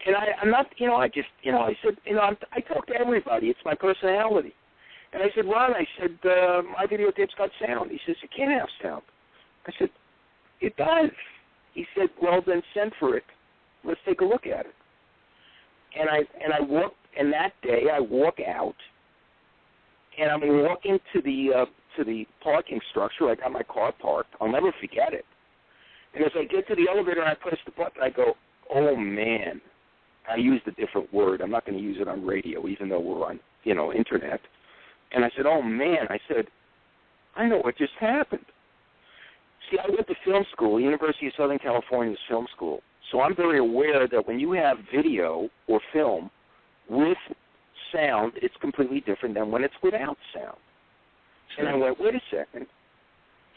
and I'm not, I said, I talk to everybody. It's my personality. And I said, Ron, my videotape's got sound. He says, it can't have sound. I said, it does. He said, well, then send for it. Let's take a look at it. And that day I walk out, and I'm walking to the parking structure. I got my car parked. I'll never forget it. And as I get to the elevator, I press the button. I go, oh man. I used a different word. I'm not going to use it on radio, even though we're on, internet. And I said, oh man. I said, I know what just happened. See, I went to film school, University of Southern California's film school. So I'm very aware that when you have video or film with sound, it's completely different than when it's without sound. And I went, wait a second.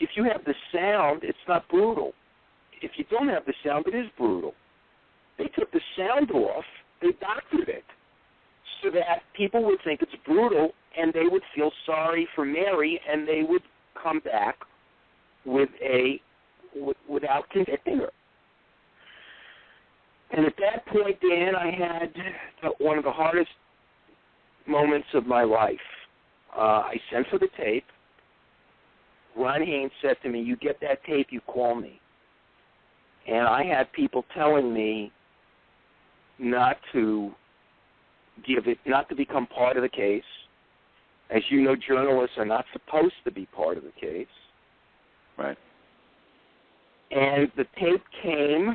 If you have the sound, it's not brutal. If you don't have the sound, it is brutal. They took the sound off, they doctored it, so that people would think it's brutal, and they would feel sorry for Mary, and they would come back without convicting her. And at that point, Dan, I had one of the hardest moments of my life. I sent for the tape. Ron Haynes said to me, you get that tape, you call me. And I had people telling me not to become part of the case. As you know, journalists are not supposed to be part of the case. Right. And the tape came,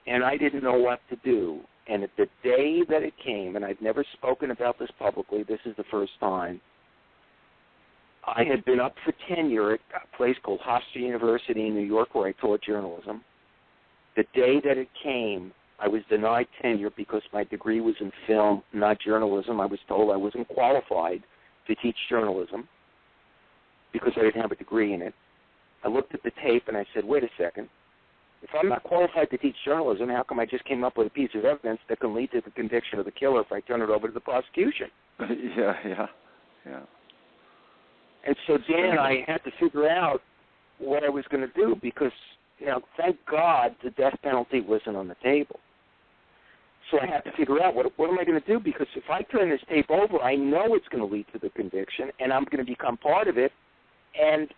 and I didn't know what to do. And at the day that it came, and I'd never spoken about this publicly, this is the first time, I had been up for tenure at a place called Hofstra University in New York where I taught journalism. The day that it came, I was denied tenure because my degree was in film, not journalism. I was told I wasn't qualified to teach journalism because I didn't have a degree in it. I looked at the tape and I said, wait a second. If I'm not qualified to teach journalism, how come I just came up with a piece of evidence that can lead to the conviction of the killer if I turn it over to the prosecution? Yeah. And so then I had to figure out what I was going to do because, thank God the death penalty wasn't on the table. So I had to figure out what am I going to do, because if I turn this tape over, I know it's going to lead to the conviction, and I'm going to become part of it, and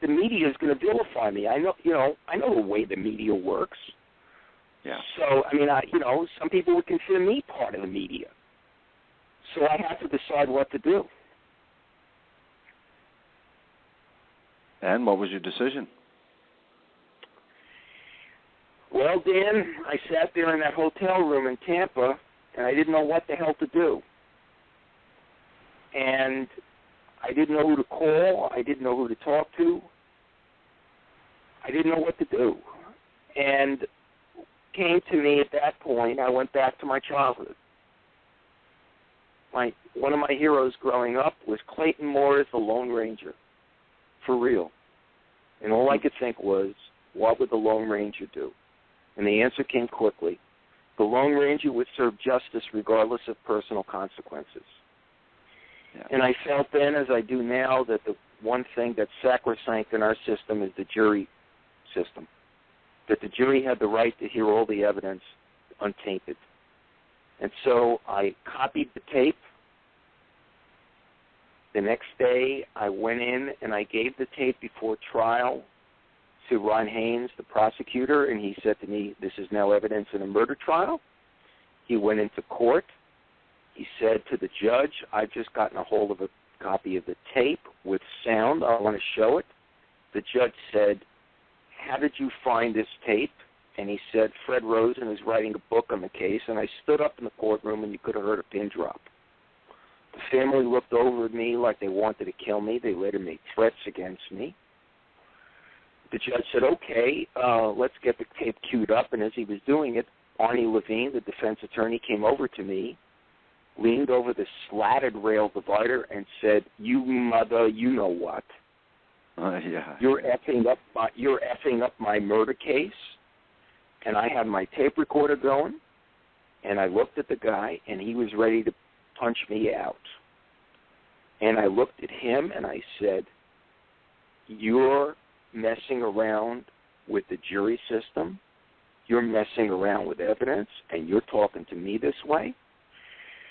the media is going to vilify me. I know the way the media works. Yeah. So, some people would consider me part of the media. So I had to decide what to do. And what was your decision? Well, Dan, I sat there in that hotel room in Tampa, and I didn't know what the hell to do. And I didn't know who to call. I didn't know who to talk to. I didn't know what to do. And came to me at that point, I went back to my childhood. One of my heroes growing up was Clayton Moore as the Lone Ranger, for real. And all I could think was, what would the Lone Ranger do? And the answer came quickly. The Lone Ranger would serve justice regardless of personal consequences. Yeah. And I felt then, as I do now, that the one thing that's sacrosanct in our system is the jury system, that the jury had the right to hear all the evidence untainted. And so I copied the tape. The next day, I went in and I gave the tape before trial to Ron Haynes, the prosecutor, and he said to me, this is now evidence in a murder trial. He went into court. He said to the judge, I've just gotten a hold of a copy of the tape with sound. I want to show it. The judge said, how did you find this tape? And he said, Fred Rosen is writing a book on the case. And I stood up in the courtroom, and you could have heard a pin drop. The family looked over at me like they wanted to kill me. They later made threats against me. The judge said, okay, let's get the tape queued up. And as he was doing it, Arnie Levine, the defense attorney, came over to me, leaned over the slatted rail divider, and said, you mother, you know what? Yeah. You're effing up my murder case. And I had my tape recorder going, and I looked at the guy, and he was ready to punch me out. And I looked at him, and I said, you're messing around with the jury system, you're messing around with evidence, and you're talking to me this way?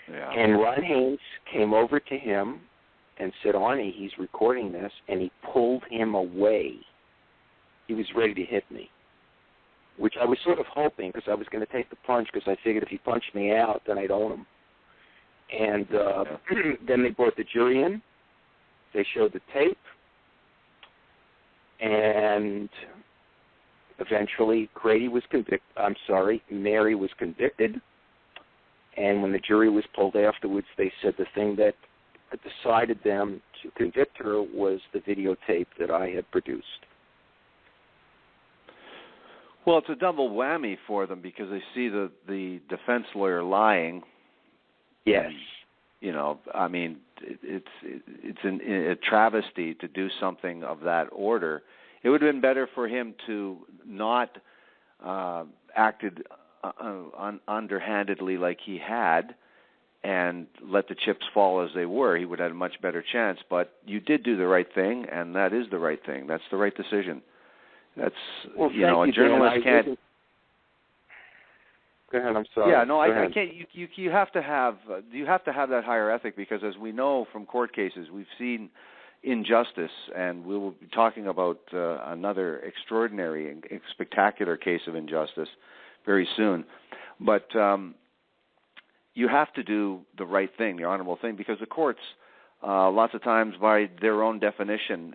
Yeah. And Ron Haynes came over to him and said, Arnie, he's recording this, and he pulled him away. He was ready to hit me, which I was sort of hoping, because I was going to take the punch, because I figured if he punched me out, then I'd own him. And then they brought the jury in. They showed the tape. And eventually Mary was convicted. And when the jury was polled afterwards, they said the thing that decided them to convict her was the videotape that I had produced. Well, it's a double whammy for them, because they see the defense lawyer lying. Yes. I mean, it's a travesty to do something of that order. It would have been better for him to not acted underhandedly like he had, and let the chips fall as they were. He would have had a much better chance. But you did do the right thing, and that is the right thing. That's the right decision. That's, well, a journalist can't. Go ahead. I'm sorry. Yeah, no, I can't. You have to have that higher ethic, because as we know from court cases, we've seen injustice, and we will be talking about another extraordinary and spectacular case of injustice very soon. But you have to do the right thing, the honorable thing, because the courts, lots of times, by their own definition,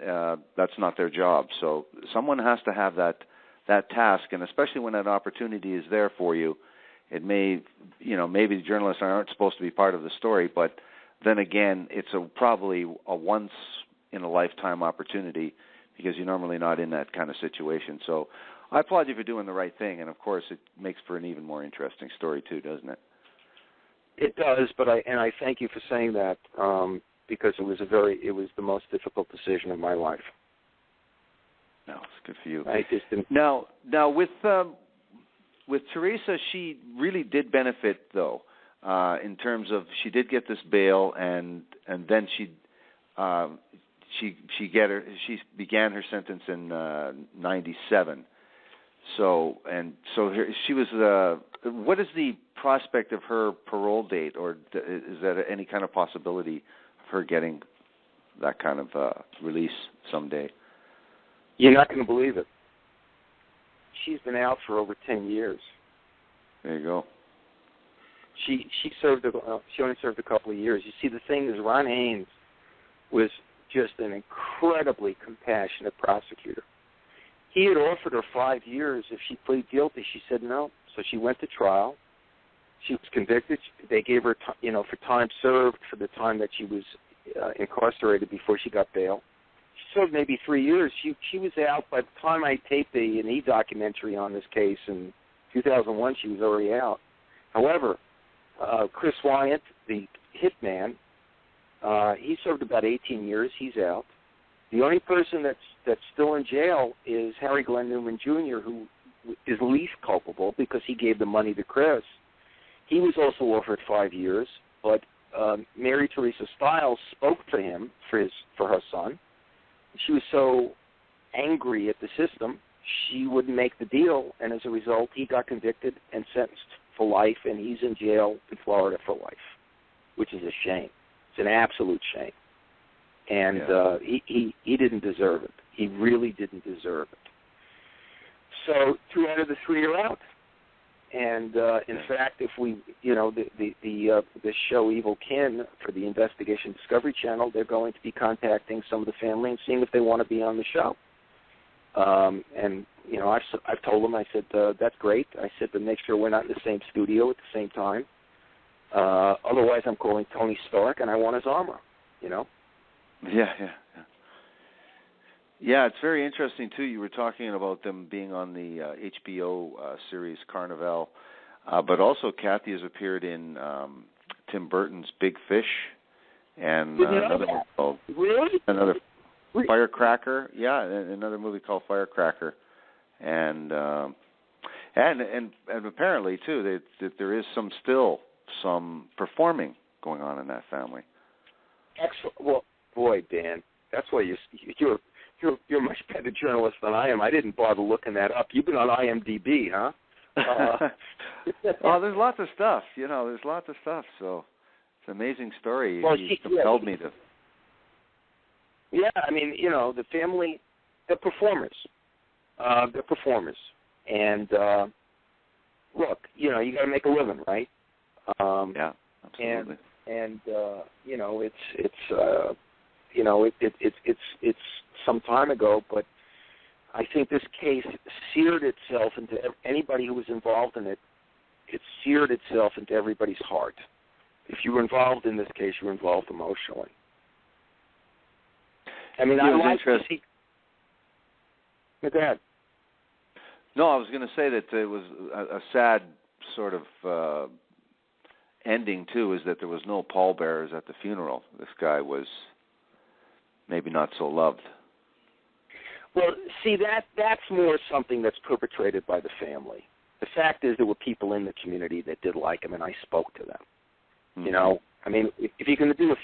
that's not their job. So someone has to have that task, and especially when that opportunity is there for you. It may, maybe the journalists aren't supposed to be part of the story, but then again, it's probably a once in a lifetime opportunity, because you're normally not in that kind of situation. So I applaud you for doing the right thing, and of course it makes for an even more interesting story too, doesn't it? It does, but I thank you for saying that, because it was the most difficult decision of my life. No, it's good for you. I just didn't. Now with Teresa, she really did benefit though, in terms of she did get this bail, and then she began her sentence in 97. So she was. What is the prospect of her parole date, or is there any kind of possibility of her getting that kind of release someday? You're not going to believe it. She's been out for over 10 years. There you go. She only served a couple of years. You see, the thing is, Ron Haynes was just an incredibly compassionate prosecutor. He had offered her 5 years if she pleaded guilty. She said no. So she went to trial. She was convicted. They gave her, for time served for the time that she was incarcerated before she got bail. She served maybe 3 years. She was out by the time I taped an e-documentary on this case in 2001. She was already out. However, Chris Wyant, the hitman, he served about 18 years. He's out. The only person that's still in jail is Harry Glenn Newman Jr., who is least culpable because he gave the money to Chris. He was also offered 5 years, but Mary Teresa Stiles spoke for him for her son. She was so angry at the system, she wouldn't make the deal, and as a result, he got convicted and sentenced for life, and he's in jail in Florida for life, which is a shame. It's an absolute shame. And he didn't deserve it. He really didn't deserve it. So 2 out of the 3 are out. And in fact, if we, the show Evil Kin for the Investigation Discovery Channel, they're going to be contacting some of the family and seeing if they want to be on the show. And I've told them, I said, that's great. I said, but make sure we're not in the same studio at the same time. Otherwise, I'm calling Tony Stark, and I want his armor. Yeah, it's very interesting, too. You were talking about them being on the HBO series Carnival, but also Kathy has appeared in Tim Burton's Big Fish and another one called Firecracker. Yeah, another movie called Firecracker, and apparently too that there is some performing going on in that family. Excellent. Well, boy, Dan, that's why you're a much better journalist than I am. I didn't bother looking that up. You've been on IMDb, huh? Oh, there's lots of stuff. There's lots of stuff. So it's an amazing story. Well, you compelled me to. Yeah, I mean, the family, they're performers. And look, you got to make a living, right? Yeah, absolutely. And it's some time ago, but I think this case seared itself into anybody who was involved in it. It seared itself into everybody's heart. If you were involved in this case, you were involved emotionally. I mean, I like to see. Go ahead. No, I was going to say that it was a sad sort of ending too. Is that there was no pallbearers at the funeral. This guy was maybe not so loved. Well, see, that's more something that's perpetrated by the family. The fact is there were people in the community that did like him, and I spoke to them. Mm-hmm. I mean, if you're going to do as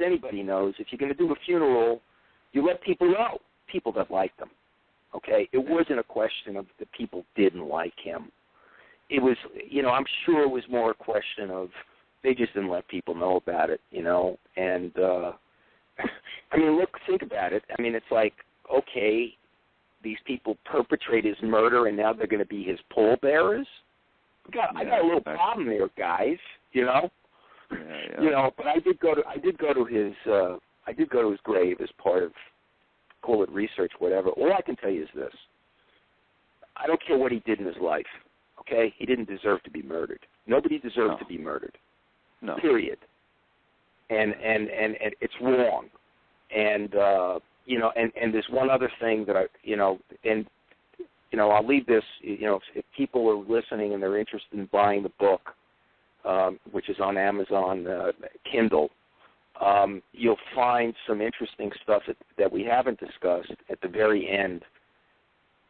anybody knows, if you're going to do a funeral, you let people know, people that liked him. Okay? It wasn't a question of the people didn't like him. It was, I'm sure it was more a question of they just didn't let people know about it, and I mean, look, think about it. I mean, it's like, okay, these people perpetrate his murder, and now they're going to be his pallbearers. I got a little problem there, guys. But I did go to his grave as part of, call it research, whatever. All I can tell you is this: I don't care what he did in his life. Okay, he didn't deserve to be murdered. Nobody deserves to be murdered. No. Period. And it's wrong. And and there's one other thing that I'll leave this. If people are listening and they're interested in buying the book, which is on Amazon Kindle, you'll find some interesting stuff that we haven't discussed at the very end,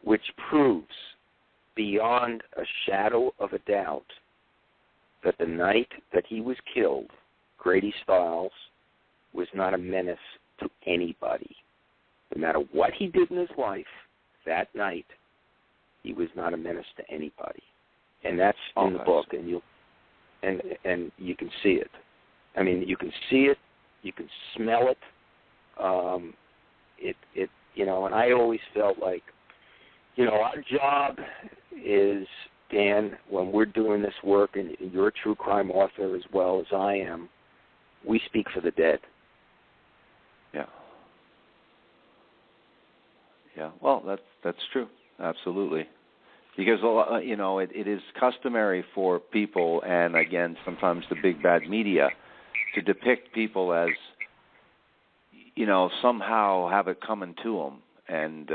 which proves beyond a shadow of a doubt that the night that he was killed, Grady Stiles was not a menace to anybody. No matter what he did in his life, that night, he was not a menace to anybody. And that's in the book, and you can see it. I mean, you can see it, you can smell it. And I always felt like, our job is, Dan, when we're doing this work, and you're a true crime author as well as I am, we speak for the dead. Yeah. Yeah. Well, that's true. Absolutely. Because it is customary for people, and again, sometimes the big bad media, to depict people as, somehow have it coming to them, and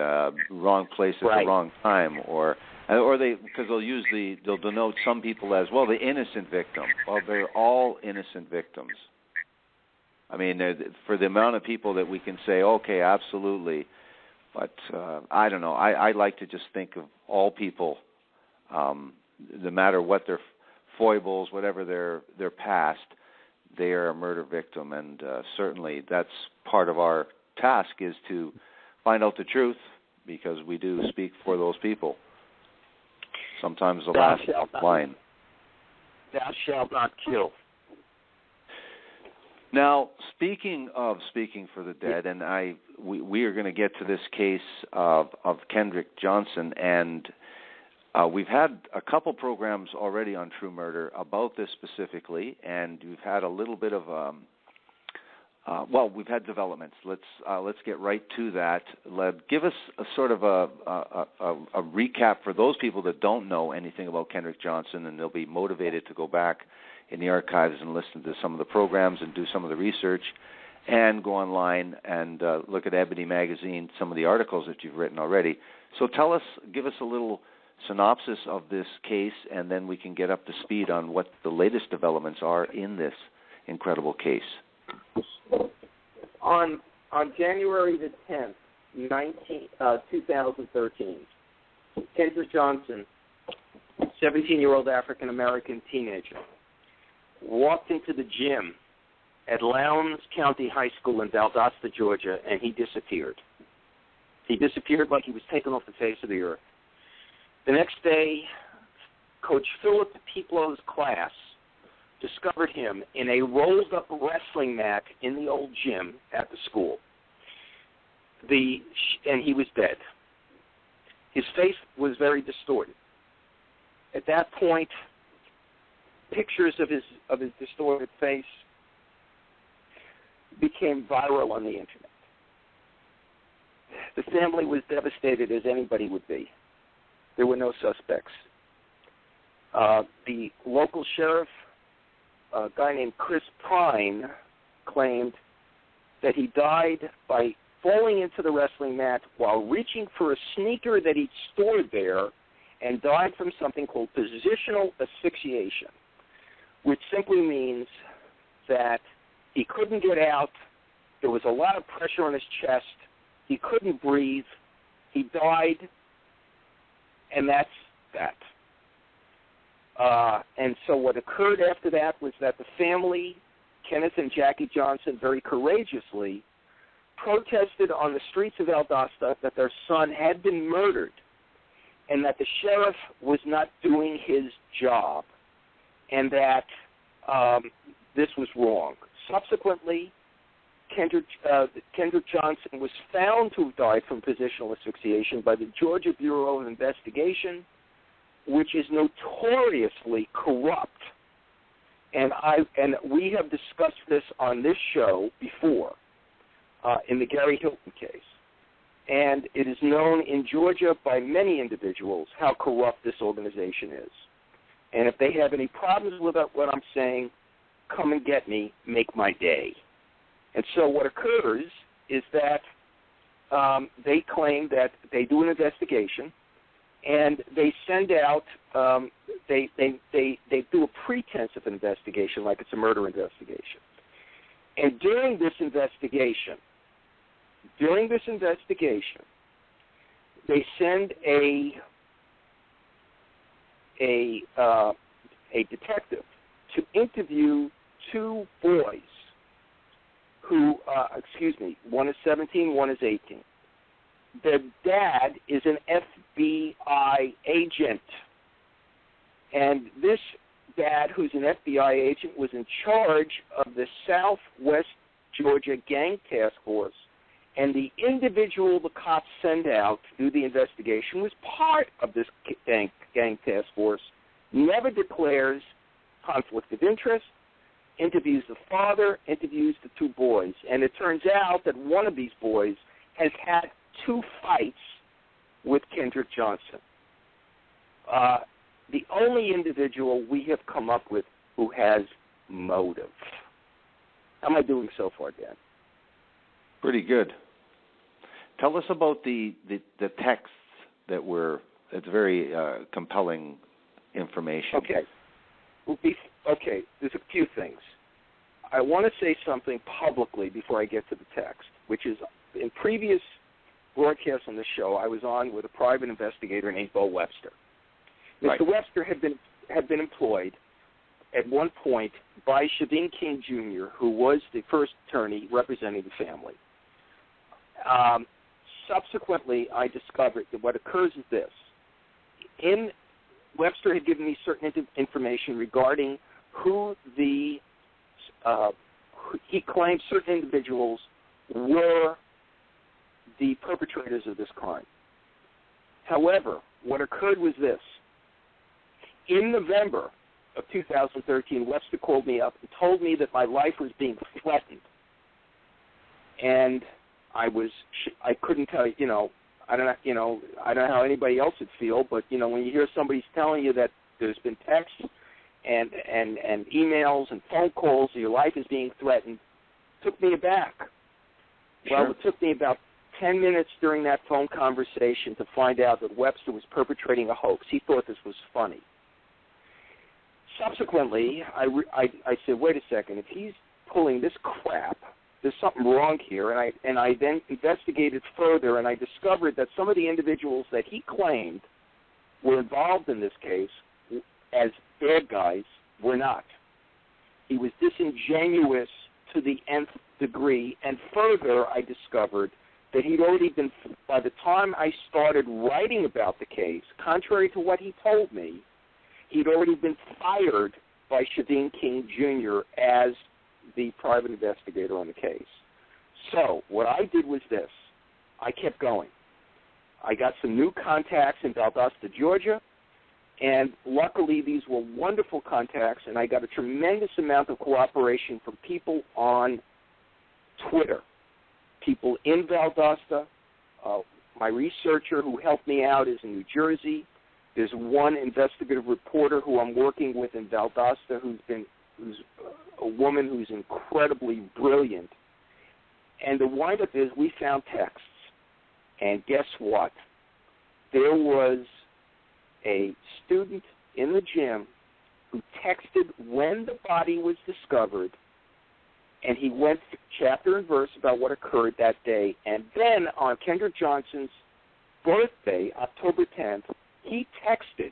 wrong place at the wrong time, or because they'll denote some people as, well, the innocent victim. Well, they're all innocent victims. I mean, for the amount of people that we can say, okay, absolutely, but I don't know. I like to just think of all people, no matter what their foibles, whatever their past, they are a murder victim, and certainly that's part of our task, is to find out the truth, because we do speak for those people. Sometimes the last line. Thou shalt not kill. Now, speaking for the dead, and we are going to get to this case of Kendrick Johnson, and we've had a couple programs already on True Murder about this specifically, and we've had a little bit of we've had developments. Let's get right to that. Give us a sort of a recap for those people that don't know anything about Kendrick Johnson, and they'll be motivated to go back in the archives and listen to some of the programs and do some of the research, and go online and look at Ebony Magazine, some of the articles that you've written already. So give us a little synopsis of this case, and then we can get up to speed on what the latest developments are in this incredible case. On January the 10th, 2013, Kendrick Johnson, 17-year-old African-American teenager, walked into the gym at Lowndes County High School in Valdosta, Georgia, and he disappeared. He disappeared like he was taken off the face of the earth. The next day, Coach Philip Peeplow's class discovered him in a rolled-up wrestling mat in the old gym at the school. And he was dead. His face was very distorted. At that point, pictures of his distorted face became viral on the internet. The family was devastated, as anybody would be. There were no suspects. The local sheriff, a guy named Chris Pine, claimed that he died by falling into the wrestling mat while reaching for a sneaker that he'd stored there, and died from something called positional asphyxiation, which simply means that he couldn't get out. There was a lot of pressure on his chest. He couldn't breathe. He died, and that's that. And so what occurred after that was that the family, Kenneth and Jackie Johnson, very courageously protested on the streets of Valdosta that their son had been murdered and that the sheriff was not doing his job, and that this was wrong. Subsequently, Kendrick Johnson was found to have died from positional asphyxiation by the Georgia Bureau of Investigation, which is notoriously corrupt. And we have discussed this on this show before, in the Gary Hilton case. And it is known in Georgia by many individuals how corrupt this organization is. And if they have any problems with what I'm saying, come and get me, make my day. And so what occurs is that they claim that they do an investigation, and they send out they do a pretense of an investigation, like it's a murder investigation. And during this investigation, they send a detective to interview two boys who, one is 17, one is 18. Their dad is an FBI agent. And this dad, who's an FBI agent, was in charge of the Southwest Georgia Gang Task Force. And the individual the cops send out to do the investigation was part of this gang task force, never declares conflict of interest, interviews the father, interviews the two boys. And it turns out that one of these boys has had 2 fights with Kendrick Johnson. The only individual we have come up with who has motive. How am I doing so far, Dan? Pretty good. Tell us about the texts that were, it's very compelling information. Okay, there's a few things. I want to say something publicly before I get to the text, which is in previous broadcasts on the show, I was on with a private investigator named Bo Webster. Right. Mr. Webster had been employed at one point by Shavin King Jr., who was the first attorney representing the family. Subsequently, I discovered that what occurs is this. Webster had given me certain information regarding who he claimed certain individuals were the perpetrators of this crime. However, what occurred was this. In November of 2013, Webster called me up and told me that my life was being threatened. And I couldn't tell you, I don't know how anybody else would feel, but when you hear somebody's telling you that there's been texts and emails and phone calls, your life is being threatened, it took me aback. Sure. Well, it took me about 10 minutes during that phone conversation to find out that Webster was perpetrating a hoax. He thought this was funny. Subsequently, I said, wait a second, if he's pulling this crap, there's something wrong here, and I then investigated further, and I discovered that some of the individuals that he claimed were involved in this case as bad guys were not. He was disingenuous to the nth degree, and further, I discovered that he'd already been, by the time I started writing about the case, contrary to what he told me, he'd already been fired by Shavin King Jr. as the private investigator on the case. So what I did was this. I kept going. I got some new contacts in Valdosta, Georgia, and luckily these were wonderful contacts, and I got a tremendous amount of cooperation from people on Twitter, people in Valdosta. My researcher who helped me out is in New Jersey. There's one investigative reporter who I'm working with in Valdosta who's a woman who's incredibly brilliant. And the wind-up is we found texts. And guess what? There was a student in the gym who texted when the body was discovered, and he went chapter and verse about what occurred that day. And then on Kendrick Johnson's birthday, October 10th, he texted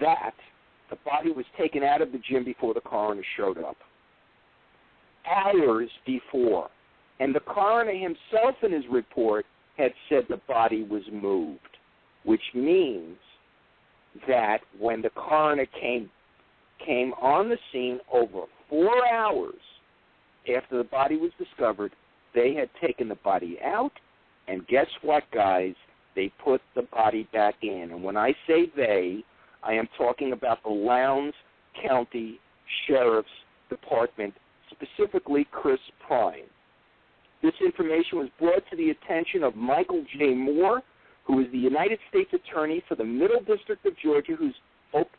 that the body was taken out of the gym before the coroner showed up. Hours before. And the coroner himself in his report had said the body was moved, which means that when the coroner came on the scene over 4 hours after the body was discovered, they had taken the body out, and guess what, guys? They put the body back in. And when I say they, I am talking about the Lowndes County Sheriff's Department, specifically Chris Prime. This information was brought to the attention of Michael J. Moore, who is the United States Attorney for the Middle District of Georgia, who's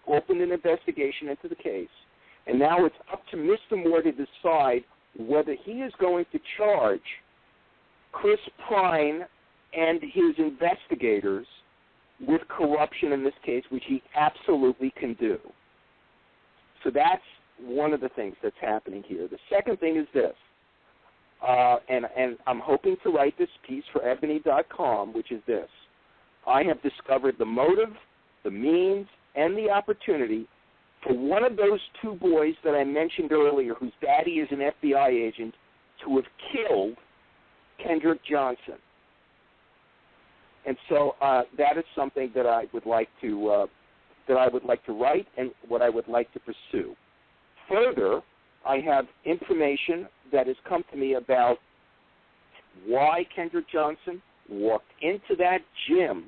opened an investigation into the case. And now it's up to Mr. Moore to decide whether he is going to charge Chris Pine and his investigators with corruption in this case, which he absolutely can do. So that's one of the things that's happening here. The second thing is this, and I'm hoping to write this piece for ebony.com, which is this. I have discovered the motive, the means, and the opportunity for one of those two boys that I mentioned earlier, whose daddy is an FBI agent, to have killed Kendrick Johnson. And so that is something that I would like to write and what I would like to pursue. Further, I have information that has come to me about why Kendrick Johnson walked into that gym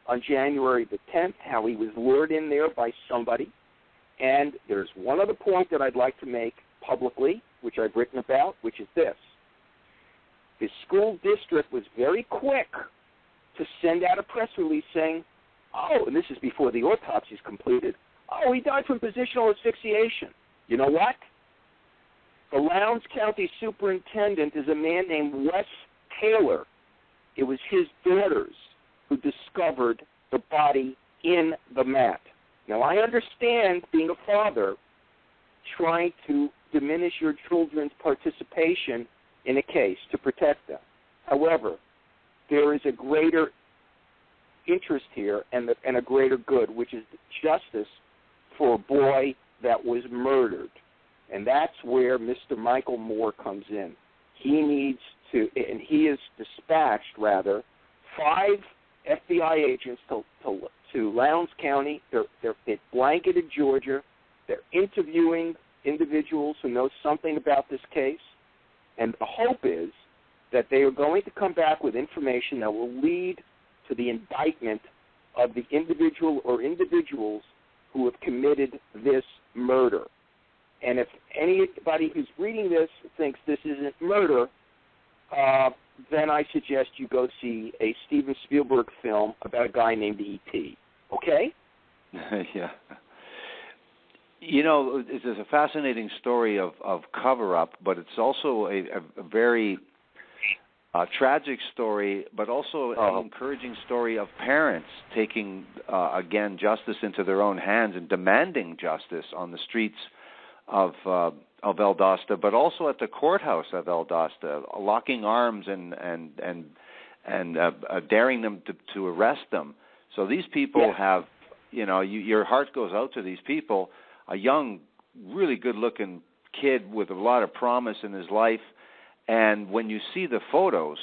on January the 10th, how he was lured in there by somebody. And there's one other point that I'd like to make publicly, which I've written about, which is this. His school district was very quick to send out a press release saying, oh, and this is before the autopsy is completed, oh, he died from positional asphyxiation. You know what? The Lowndes County superintendent is a man named Wes Taylor. It was his daughters who discovered the body in the mat. Now, I understand, being a father, trying to diminish your children's participation in a case to protect them. However, there is a greater interest here and a greater good, which is justice for a boy that was murdered. And that's where Mr. Michael Moore comes in. He needs to, and he has dispatched, rather, 5 FBI agents to Lowndes County. They're blanketed Georgia. They're interviewing individuals who know something about this case. And the hope is that they are going to come back with information that will lead to the indictment of the individual or individuals who have committed this murder. And if anybody who's reading this thinks this isn't murder, then I suggest you go see a Steven Spielberg film about a guy named E.T. Okay? Yeah. You know, it's a fascinating story of cover-up, but it's also a very tragic story, but also an encouraging story of parents taking, again, justice into their own hands and demanding justice on the streets of Valdosta, but also at the courthouse of Valdosta, locking arms and daring them to arrest them. So these people have, you know, your heart goes out to these people. A young, really good-looking kid with a lot of promise in his life, and when you see the photos,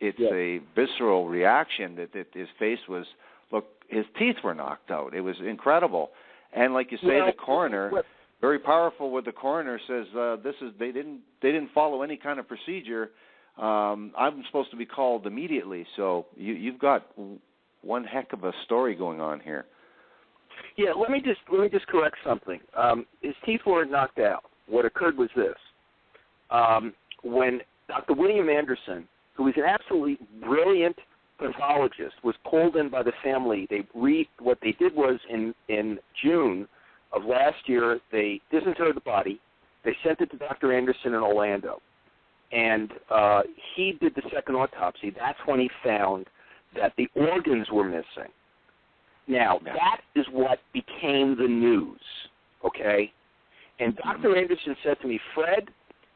it's a visceral reaction that his face was, look, his teeth were knocked out. It was incredible. And like you say, the coroner, very powerful what the coroner says, they didn't follow any kind of procedure. I'm supposed to be called immediately. So you've got one heck of a story going on here. Yeah, let me just correct something. His teeth weren't knocked out. What occurred was this. When Dr. William Anderson, who is an absolutely brilliant pathologist, was called in by the family, what they did was in June of last year, they disinterred the body. They sent it to Dr. Anderson in Orlando. And he did the second autopsy. That's when he found that the organs were missing. Now, that is what became the news, okay? And Dr. Anderson said to me, Fred,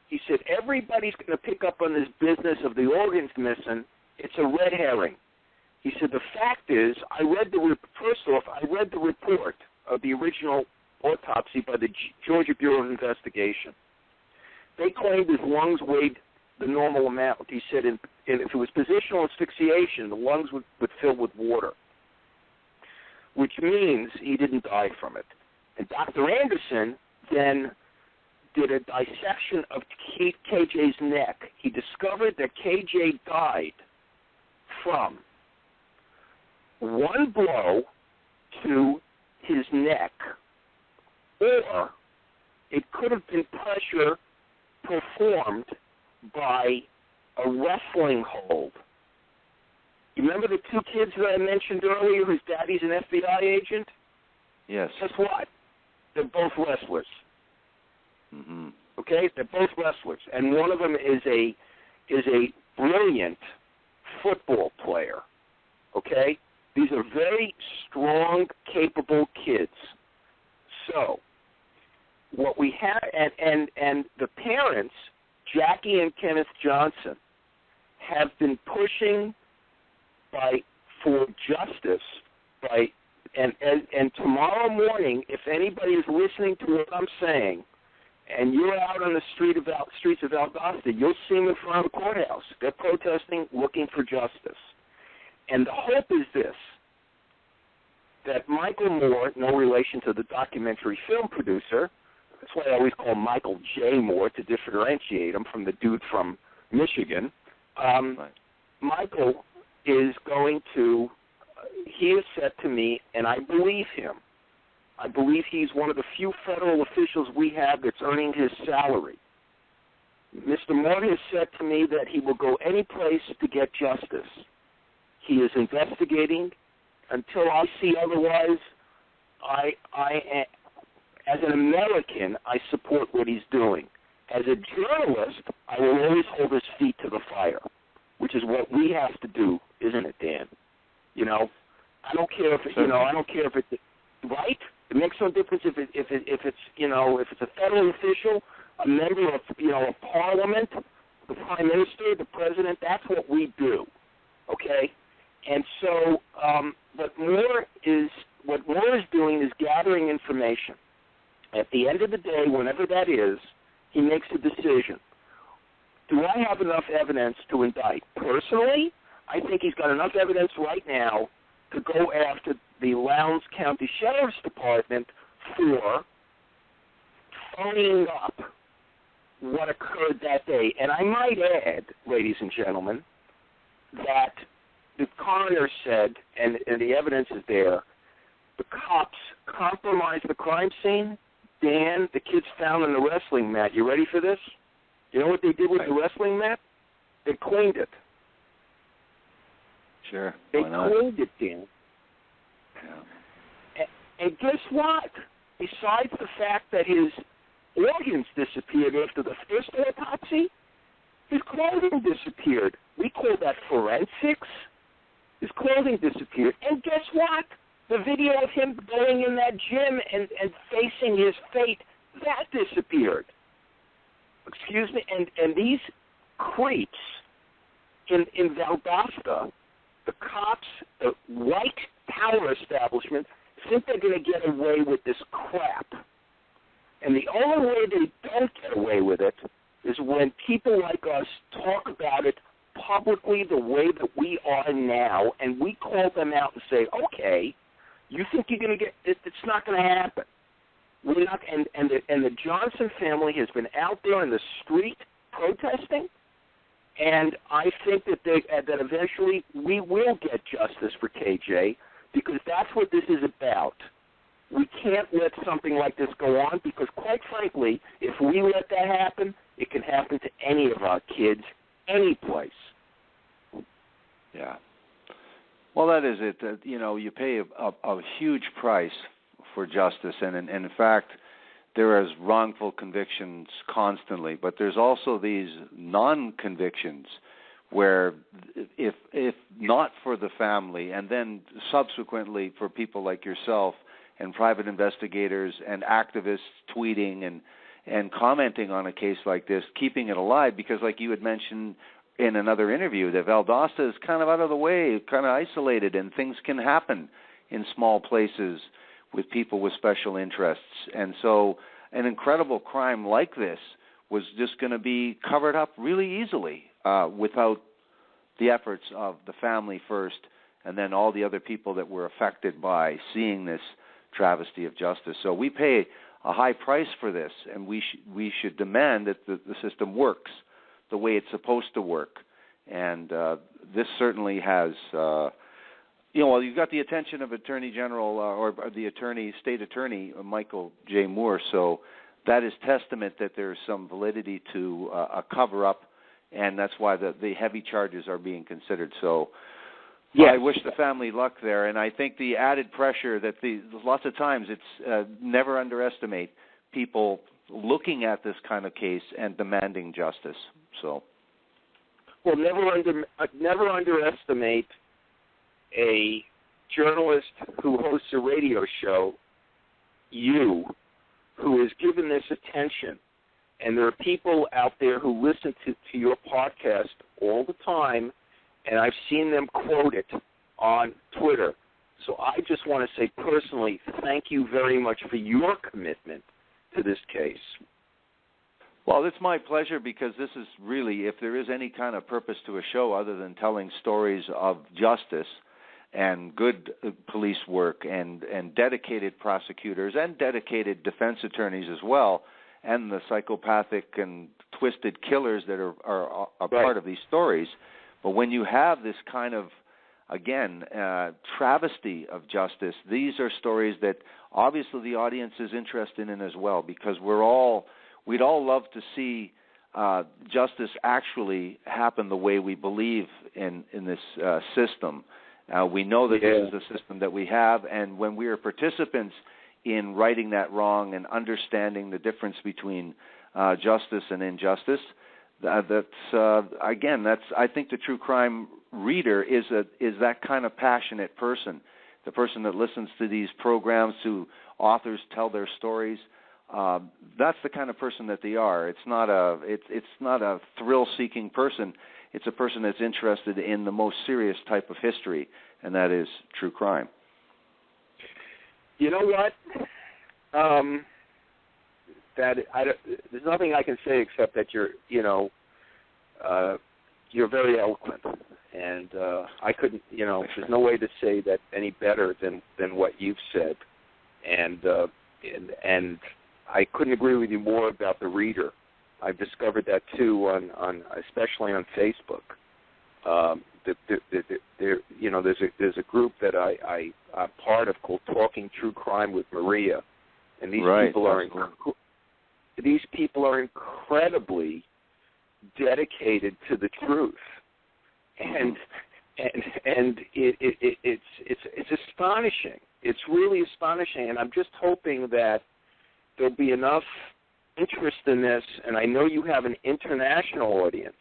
he said, everybody's going to pick up on this business of the organs missing. It's a red herring. He said, the fact is, I read the report of the original autopsy by the Georgia Bureau of Investigation. They claimed his lungs weighed the normal amount. He said, if it was positional asphyxiation, the lungs would fill with water, which means he didn't die from it. And Dr. Anderson then did a dissection of KJ's neck. He discovered that KJ died from one blow to his neck, or it could have been pressure performed by a wrestling hold. You remember the 2 kids that I mentioned earlier whose daddy's an FBI agent? Yes. Guess what? They're both wrestlers. Mm-hmm. Okay? They're both wrestlers. And one of them is a brilliant football player, okay? These are very strong, capable kids. So what we have, and the parents, Jackie and Kenneth Johnson, have been pushing for justice and tomorrow morning, if anybody is listening to what I'm saying, and you're out on the streets of Valdosta, you'll see them in front of the courthouse. They're protesting, looking for justice. And the hope is this, that Michael Moore, no relation to the documentary film producer, that's why I always call him Michael J. Moore to differentiate him from the dude from Michigan. Right. Michael is going to, he has said to me, and I believe him, I believe he's one of the few federal officials we have that's earning his salary. Mr. Moore has said to me that he will go any place to get justice. He is investigating. Until I see otherwise, as an American, I support what he's doing. As a journalist, I will always hold his feet to the fire, which is what we have to do, isn't it, Dan? You know, I don't care if I don't care if it's right. It makes no difference if it's a federal official, a member of a parliament, the prime minister, the president. That's what we do, okay? And so, what Moore is doing is gathering information. At the end of the day, whenever that is, he makes a decision. Do I have enough evidence to indict? Personally, I think he's got enough evidence right now to go after the Lowndes County Sheriff's Department for phoning up what occurred that day. And I might add, ladies and gentlemen, that the coroner said, and the evidence is there, the cops compromised the crime scene. Dan, the kids found on the wrestling mat. You ready for this? You know what they did with the wrestling mat? They cleaned it. Sure. They cleaned it, Dan. Yeah. And guess what? Besides the fact that his organs disappeared after the first autopsy, his clothing disappeared. We call that forensics. His clothing disappeared. And guess what? The video of him going in that gym and facing his fate, that disappeared. Excuse me? And these creeps in Valdosta, the cops, the white power establishment, think they're going to get away with this crap. And the only way they don't get away with it is when people like us talk about it publicly the way that we are now, and we call them out and say, okay, you think you're going to get it? It's not going to happen. We're not, and the Johnson family has been out there in the street protesting, and I think that that eventually we will get justice for KJ, because that's what this is about. We can't let something like this go on, because quite frankly, if we let that happen, it can happen to any of our kids, any place. Yeah. Well, that is it. You pay a huge price for justice, and in fact, there is wrongful convictions constantly, but there's also these non-convictions where if not for the family, and then subsequently for people like yourself and private investigators and activists tweeting and commenting on a case like this, keeping it alive, because like you had mentioned in another interview, that Valdosta is kind of out of the way, kind of isolated, and things can happen in small places with people with special interests. And so an incredible crime like this was just going to be covered up really easily without the efforts of the family first, and then all the other people that were affected by seeing this travesty of justice. So we pay a high price for this, and we should demand that the system works the way it's supposed to work. And this certainly has, you've got the attention of Attorney General or the State Attorney, Michael J. Moore, so that is testament that there's some validity to a cover-up, and that's why the heavy charges are being considered. So yes. I wish the family luck there, and I think the added pressure that lots of times it's never underestimate people looking at this kind of case and demanding justice. So, Well, never underestimate a journalist who hosts a radio show, who is given this attention. And there are people out there who listen to your podcast all the time, and I've seen them quote it on Twitter. So I just want to say personally, thank you very much for your commitment to this case. Well, it's my pleasure, because this is really, if there is any kind of purpose to a show other than telling stories of justice and good police work and dedicated prosecutors and dedicated defense attorneys as well, and the psychopathic and twisted killers that are right. Part of these stories. But when you have this kind of, again, travesty of justice, these are stories that obviously the audience is interested in as well, because we'd all love to see justice actually happen the way we believe in this system. We know that this is the system that we have, and when we are participants in righting that wrong and understanding the difference between justice and injustice, I think the true crime reader is that kind of passionate person, the person that listens to these programs, to authors tell their stories. That's the kind of person that they are. It's not a thrill-seeking person. It's a person that's interested in the most serious type of history, and that is true crime. You know what? There's nothing I can say except that you're very eloquent, and I couldn't, there's no way to say that any better than what you've said, and I couldn't agree with you more about the reader. I've discovered that too, on especially on Facebook. There's a group that I'm part of called Talking True Crime with Maria, and these people are incredibly dedicated to the truth, and it's astonishing. It's really astonishing, and I'm just hoping that there'll be enough interest in this, and I know you have an international audience,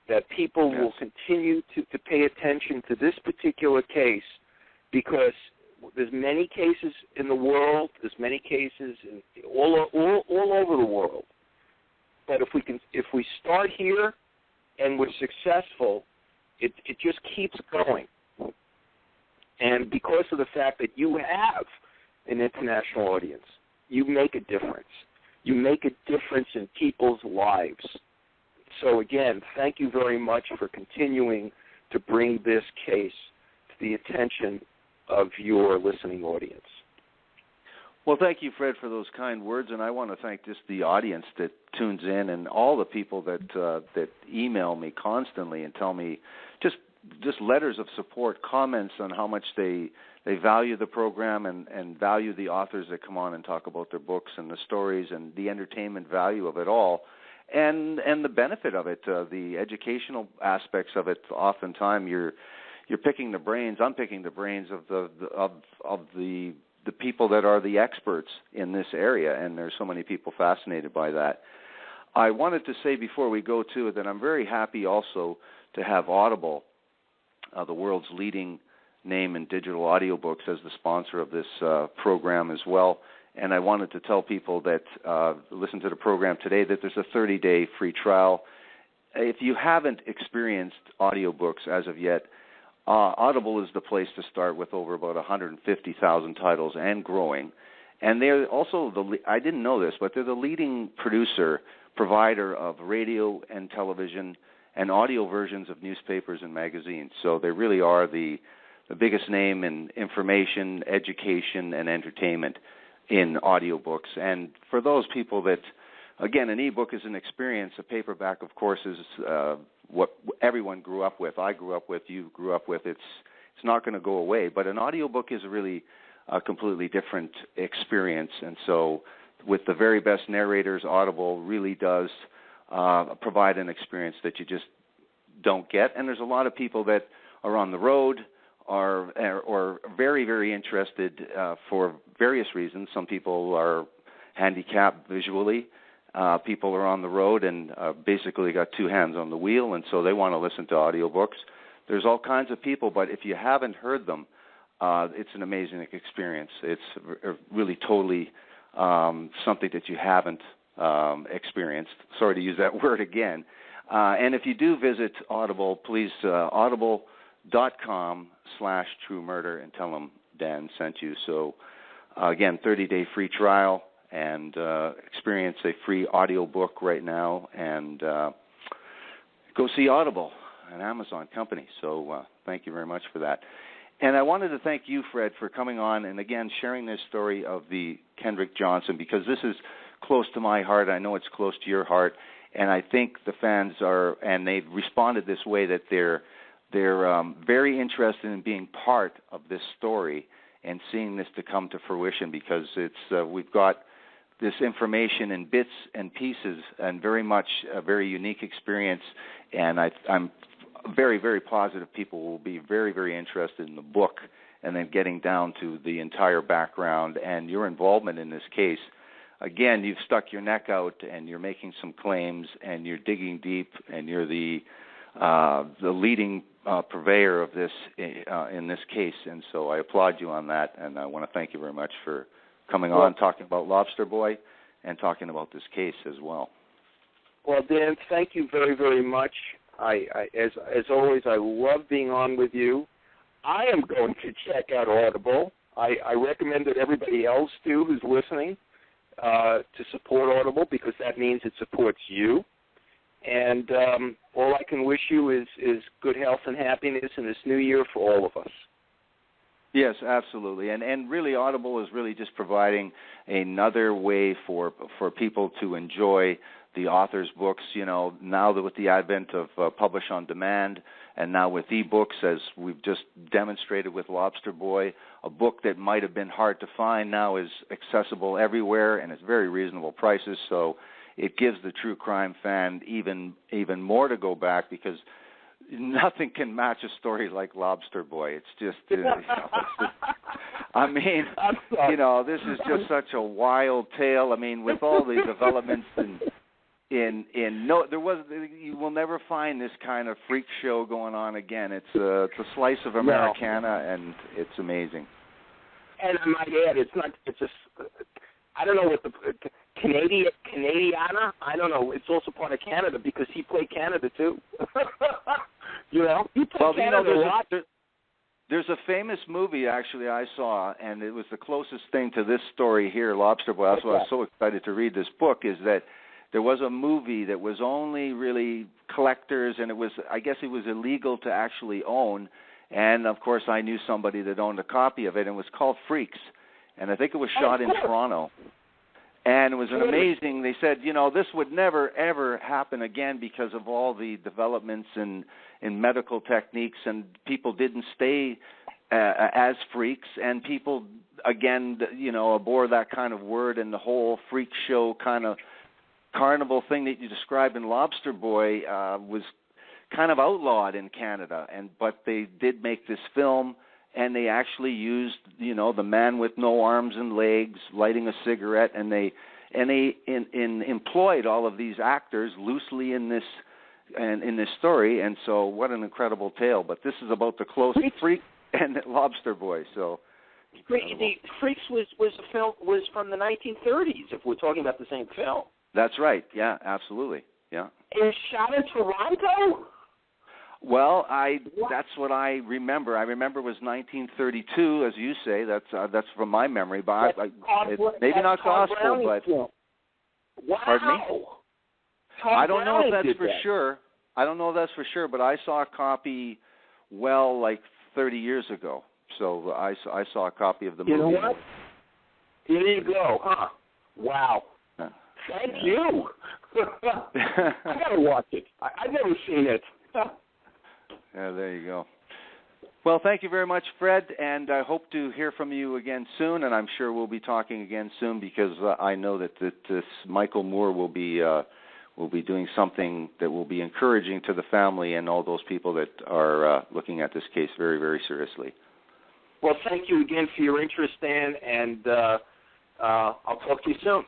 that people will continue to pay attention to this particular case, because there's many cases in the world, there's many cases all over the world. But if we start here and we're successful, it just keeps going. And because of the fact that you have an international audience, you make a difference. You make a difference in people's lives. So again, thank you very much for continuing to bring this case to the attention of your listening audience. Well, thank you, Fred, for those kind words, and I want to thank just the audience that tunes in and all the people that email me constantly and tell me just letters of support, comments on how much they value the program and value the authors that come on and talk about their books and the stories and the entertainment value of it all, and the benefit of it, the educational aspects of it. Oftentimes, you're picking the brains. I'm picking the brains of the people that are the experts in this area, and there's so many people fascinated by that. I wanted to say before we go to it that I'm very happy also to have Audible, the world's leading name in digital audiobooks, as the sponsor of this program as well. And I wanted to tell people that listen to the program today that there's a 30-day free trial. If you haven't experienced audiobooks as of yet, Audible is the place to start, with over about 150,000 titles and growing. And they're also I didn't know this, but they're the leading provider of radio and television and audio versions of newspapers and magazines. So they really are the biggest name in information, education, and entertainment in audiobooks. And for those people that, again, an ebook is an experience. A paperback, of course, is what everyone grew up with. I grew up with. You grew up with. It's not going to go away. But an audiobook is really a completely different experience. And so with the very best narrators, Audible really does provide an experience that you just don't get. And there's a lot of people that are on the road or very, very interested for various reasons. Some people are handicapped visually. people are on the road and basically got two hands on the wheel, and so they want to listen to audiobooks. There's all kinds of people, but if you haven't heard them, it's an amazing experience. It's really totally something that you haven't experienced. Sorry to use that word again. And if you do visit Audible, please audible.com/True Murder and tell them Dan sent you. So, again, 30-day free trial and experience a free audiobook right now, and go see Audible, an Amazon company. So thank you very much for that. And I wanted to thank you, Fred, for coming on and, again, sharing this story of the Kendrick Johnson, because this is close to my heart. I know it's close to your heart. And I think the fans are, and they've responded this way, that they're very interested in being part of this story and seeing this to come to fruition, because it's we've got this information in bits and pieces, and very much a very unique experience. And I'm very, very positive people will be very, very interested in the book and then getting down to the entire background and your involvement in this case. Again, you've stuck your neck out and you're making some claims and you're digging deep, and you're the leading purveyor of this in this case. And so I applaud you on that, and I want to thank you very much for coming on, talking about Lobster Boy and talking about this case as well. Well, Dan, thank you very, very much. As always, I love being on with you. I am going to check out Audible. I recommend that everybody else do who's listening to support Audible, because that means it supports you. And all I can wish you is good health and happiness in this new year for all of us. Yes, absolutely. And really, Audible is really just providing another way for people to enjoy the author's books. You know, now that with the advent of publish on demand, and now with ebooks, as we've just demonstrated with Lobster Boy, a book that might have been hard to find now is accessible everywhere, and it's very reasonable prices. So it gives the true crime fan even more to go back, because nothing can match a story like Lobster Boy. It's just, I mean, this is just such a wild tale. I mean, with all the developments you will never find this kind of freak show going on again. It's a slice of Americana, and it's amazing. And I might add, I don't know what the Canadiana. I don't know. It's also part of Canada, because he played Canada too. He played Canada a lot. There's a famous movie actually I saw, and it was the closest thing to this story here, Lobster Boy. That's why I was so excited to read this book. Is that there was a movie that was only really collectors, and I guess it was illegal to actually own. And of course, I knew somebody that owned a copy of it, and it was called Freaks. And I think it was shot in Toronto. And it was an amazing, they said, this would never, ever happen again because of all the developments in medical techniques, and people didn't stay as freaks, and people, again, abhor that kind of word, and the whole freak show kind of carnival thing that you described in Lobster Boy was kind of outlawed in Canada. But they did make this film, and they actually used, the man with no arms and legs lighting a cigarette, and they employed all of these actors loosely in this story. And so, what an incredible tale! But this is about the close Freak and Lobster Boy. So, the Freaks was from the 1930s. If we're talking about the same film. That's right. Yeah, absolutely. Yeah. It was shot in Toronto? Well, that's what I remember. I remember it was 1932, as you say. That's from my memory, but maybe not gospel, but wow. Pardon me? I don't know if that's for sure. I don't know if that's for sure, but I saw a copy like 30 years ago. So I saw a copy of the movie. You know what? Here you go, huh? Wow. Thank you. I gotta watch it. I've never seen it. Yeah, there you go. Well, thank you very much, Fred, and I hope to hear from you again soon, and I'm sure we'll be talking again soon, because I know that this Michael Moore will be doing something that will be encouraging to the family and all those people that are looking at this case very, very seriously. Well, thank you again for your interest, Dan, and I'll talk to you soon.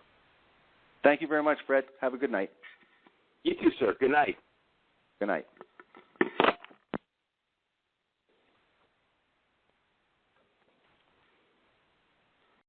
Thank you very much, Fred. Have a good night. You too, sir. Good night. Good night.